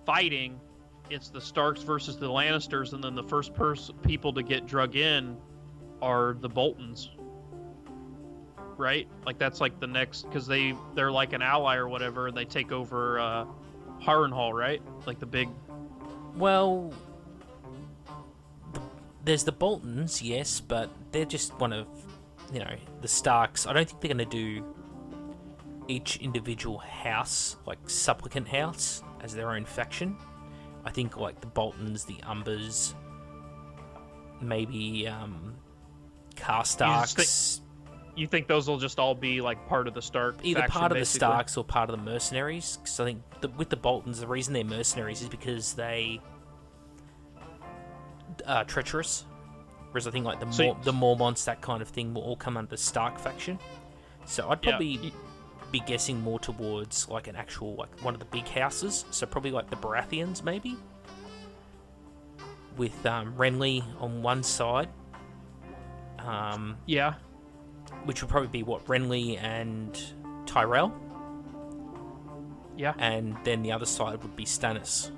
fighting, it's the Starks versus the Lannisters, and then the first people to get drug in are the Boltons. Right? Like that's like the next, because they're like an ally or whatever, and they take over Harrenhal, right? Like the big. Well, there's the Boltons, yes, but they're just one of, the Starks. I don't think they're going to do each individual house, like supplicant house, as their own faction. I think like the Boltons, the Umbers, maybe Karstarks. You think those will just all be like part of the Stark either faction, part of basically? the Starks or part of the mercenaries? Because I think with the Boltons, the reason they're mercenaries is because they are treacherous. Whereas I think like the Mormonts, that kind of thing, will all come under the Stark faction. So I'd probably be guessing more towards like an actual, like one of the big houses. So probably like the Baratheons, maybe, with Renly on one side. Yeah. Which would probably be Renly and Tyrell. Yeah. And then the other side would be Stannis.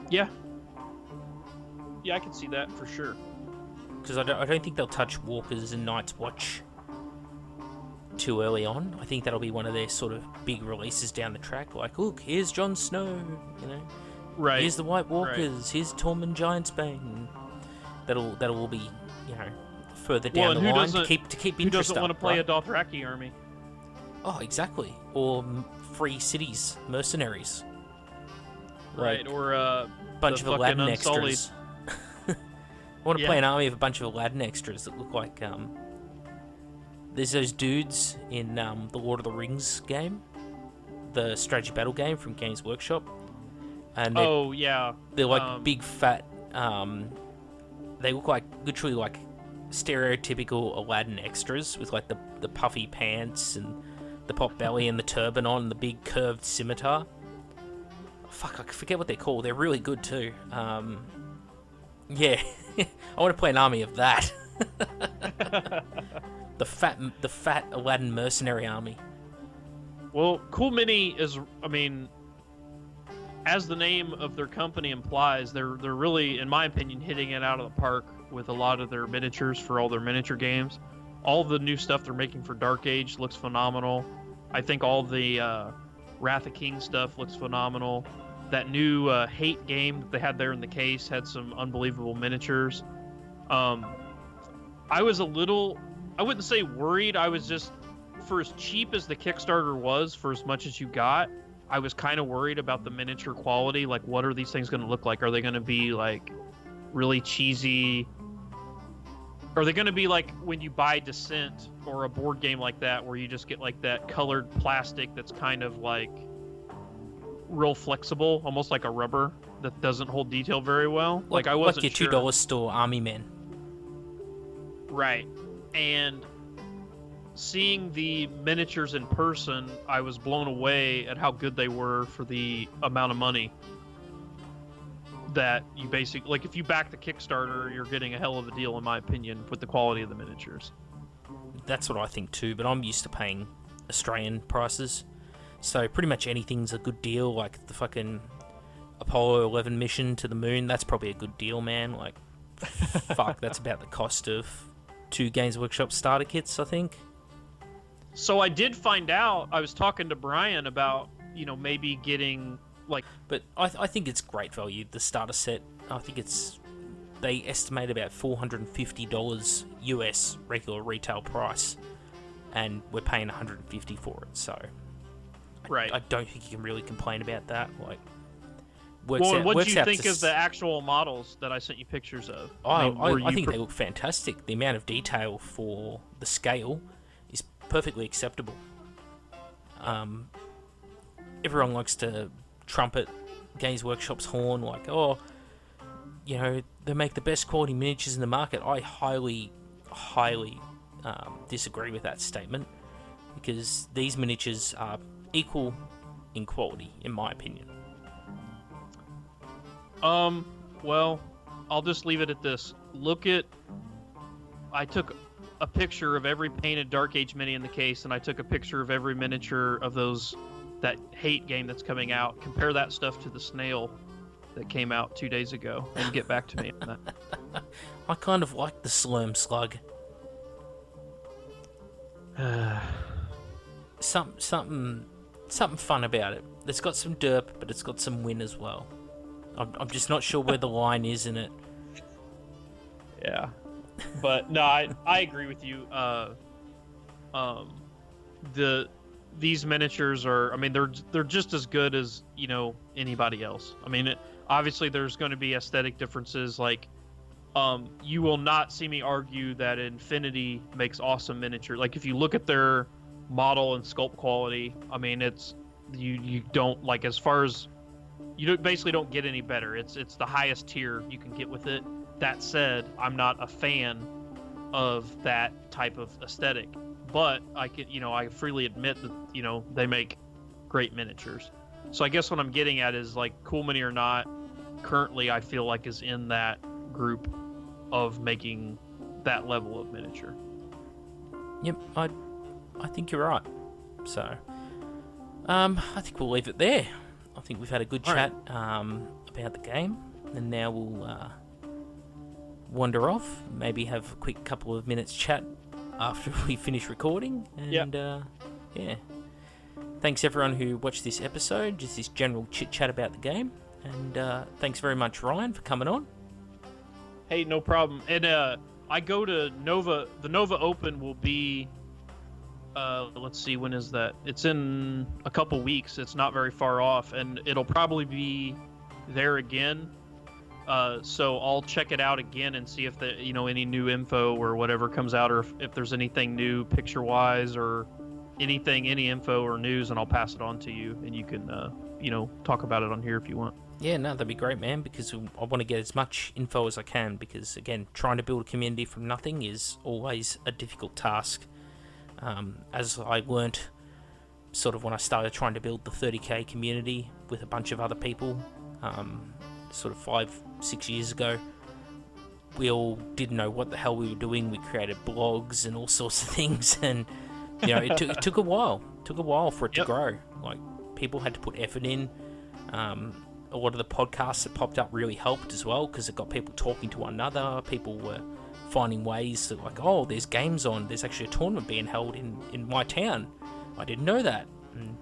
Yeah. Yeah, I can see that for sure. Because I don't think they'll touch Walkers and Night's Watch too early on. I think that'll be one of their sort of big releases down the track. Like, look, here's Jon Snow, Right. Here's the White Walkers. Right. Here's Tormund Giantsbane. That'll all be, further down the line to keep interest up. Who doesn't want to play a Dothraki army? Oh, exactly. Or free cities, mercenaries. Right, or bunch of Aladdin extras. I want to play an army of a bunch of Aladdin extras that look like there's those dudes in the Lord of the Rings game, the strategy battle game from Games Workshop, and they're like big fat. They look like literally like stereotypical Aladdin extras with like the puffy pants and the pot belly and the turban on and the big curved scimitar. Fuck, I forget what they're called. They're really good too. Yeah, I want to play an army of that. the fat Aladdin mercenary army. Well, Cool Mini is, as the name of their company implies, they're really, in my opinion, hitting it out of the park with a lot of their miniatures for all their miniature games. All the new stuff they're making for Dark Age looks phenomenal. I think all the Wrath of King stuff looks phenomenal. That new Hate game that they had there in the case had some unbelievable miniatures. I was a little, I wouldn't say worried, I was just, for as cheap as the Kickstarter was, for as much as you got, I was kind of worried about the miniature quality. Like, what are these things going to look like? Are they going to be, like, really cheesy? Are they going to be like when you buy Descent or a board game like that, where you just get, like, that colored plastic that's kind of, like, real flexible, almost like a rubber that doesn't hold detail very well? Like I wasn't like your $2 store Army Men. Right. And seeing the miniatures in person, I was blown away at how good they were for the amount of money that you basically, like, if you back the Kickstarter, you're getting a hell of a deal, in my opinion, with the quality of the miniatures. That's what I think too, but I'm used to paying Australian prices, so pretty much anything's a good deal. Like the fucking Apollo 11 mission to the moon, that's probably a good deal, man. Like, fuck, that's about the cost of 2 Games Workshop starter kits, I think. So I did find out, I was talking to Brian about, maybe getting, like... But I think it's great value, the starter set. I think it's... They estimate about $450 US regular retail price, and we're paying $150 for it, so... Right. I don't think you can really complain about that. Like, what do you think of the actual models that I sent you pictures of? I think they look fantastic. The amount of detail for the scale is perfectly acceptable. Everyone likes to trumpet Games Workshop's horn, like, oh, you know, they make the best quality miniatures in the market. I highly disagree with that statement, because these miniatures are equal in quality, in my opinion. Well, I'll just leave it at this. I took a picture of every painted Dark Age mini in the case, and I took a picture of every miniature of that Hate game that's coming out. Compare that stuff to the snail that came out 2 days ago, and get back to me on that. I kind of like the Slurm Slug. Something fun about it. It's got some derp, but it's got some win as well. I'm just not sure where the line is in it. Yeah, but no, I agree with you. These miniatures are, I mean, they're just as good as, you know, anybody else. I mean, obviously there's going to be aesthetic differences. Like, you will not see me argue that Infinity makes awesome miniature. Like, if you look at their model and sculpt quality, I mean, it's you don't, like, as far as basically don't get any better. It's the highest tier you can get with it. That said, I'm not a fan of that type of aesthetic, but I freely admit that, you know, they make great miniatures. So I guess what I'm getting at is, like, Cool Mini or not, currently I feel like is in that group of making that level of miniature. Yep, I think you're right. So, I think we'll leave it there. I think we've had a good chat about the game, and now we'll wander off, maybe have a quick couple of minutes chat after we finish recording, and yeah. Thanks everyone who watched this episode, just this general chit-chat about the game, and thanks very much, Ryan, for coming on. Hey, no problem. And I go to Nova. The Nova Open will be, let's see, when is that? It's in a couple weeks. It's not very far off, and it'll probably be there again. So I'll check it out again and see if any new info or whatever comes out, or if there's anything new picture-wise or any info or news, and I'll pass it on to you, and you can, talk about it on here if you want. Yeah, no, that'd be great, man, because I want to get as much info as I can, because, again, trying to build a community from nothing is always a difficult task. As I learnt sort of when I started trying to build the 30k community with a bunch of other people, sort of 5-6 years ago, we all didn't know what the hell we were doing. We created blogs and all sorts of things, and it took a while. Took a while for it to grow. Like, people had to put effort in. A lot of the podcasts that popped up really helped as well, because it got people talking to one another. People were finding ways that, like, oh, there's games on. There's actually a tournament being held in my town. I didn't know that. And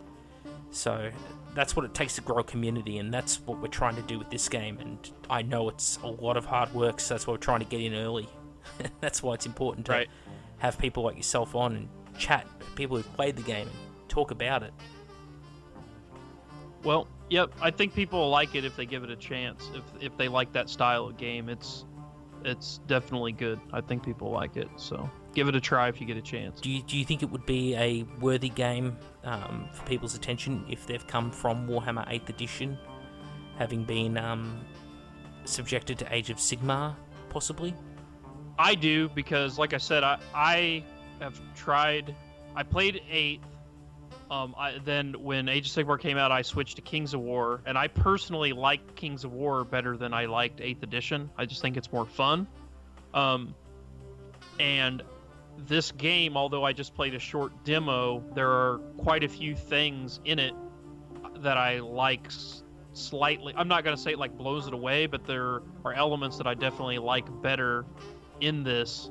so that's what it takes to grow a community, and that's what we're trying to do with this game. And I know it's a lot of hard work, so that's why we're trying to get in early. That's why it's important to have people like yourself on and chat, people who've played the game, and talk about it. Well, yep, I think people will like it if they give it a chance. If they like that style of game, it's definitely good. I think people like it, so give it a try if you get a chance. Do you think it would be a worthy game for people's attention if they've come from Warhammer 8th Edition, having been subjected to Age of Sigmar, possibly? I do, because, like I said, I have tried. I played 8th. Then when Age of Sigmar came out, I switched to Kings of War, and I personally like Kings of War better than I liked 8th Edition. I just think it's more fun. And this game, although I just played a short demo, there are quite a few things in it that I like slightly. I'm not going to say it like blows it away, but there are elements that I definitely like better in this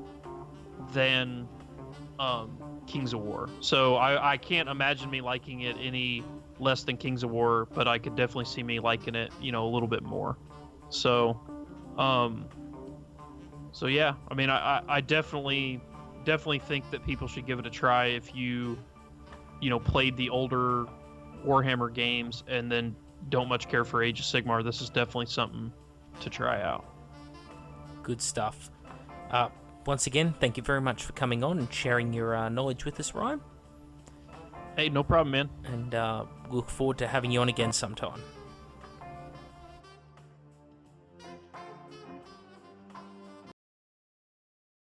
than Kings of War. So I can't imagine me liking it any less than Kings of War, but I could definitely see me liking it, a little bit more. So yeah, I mean, I definitely think that people should give it a try if you played the older Warhammer games and then don't much care for Age of Sigmar. This is definitely something to try out. Good stuff. Once again, thank you very much for coming on and sharing your knowledge with us, Ryan. Hey, no problem, man. And look forward to having you on again sometime.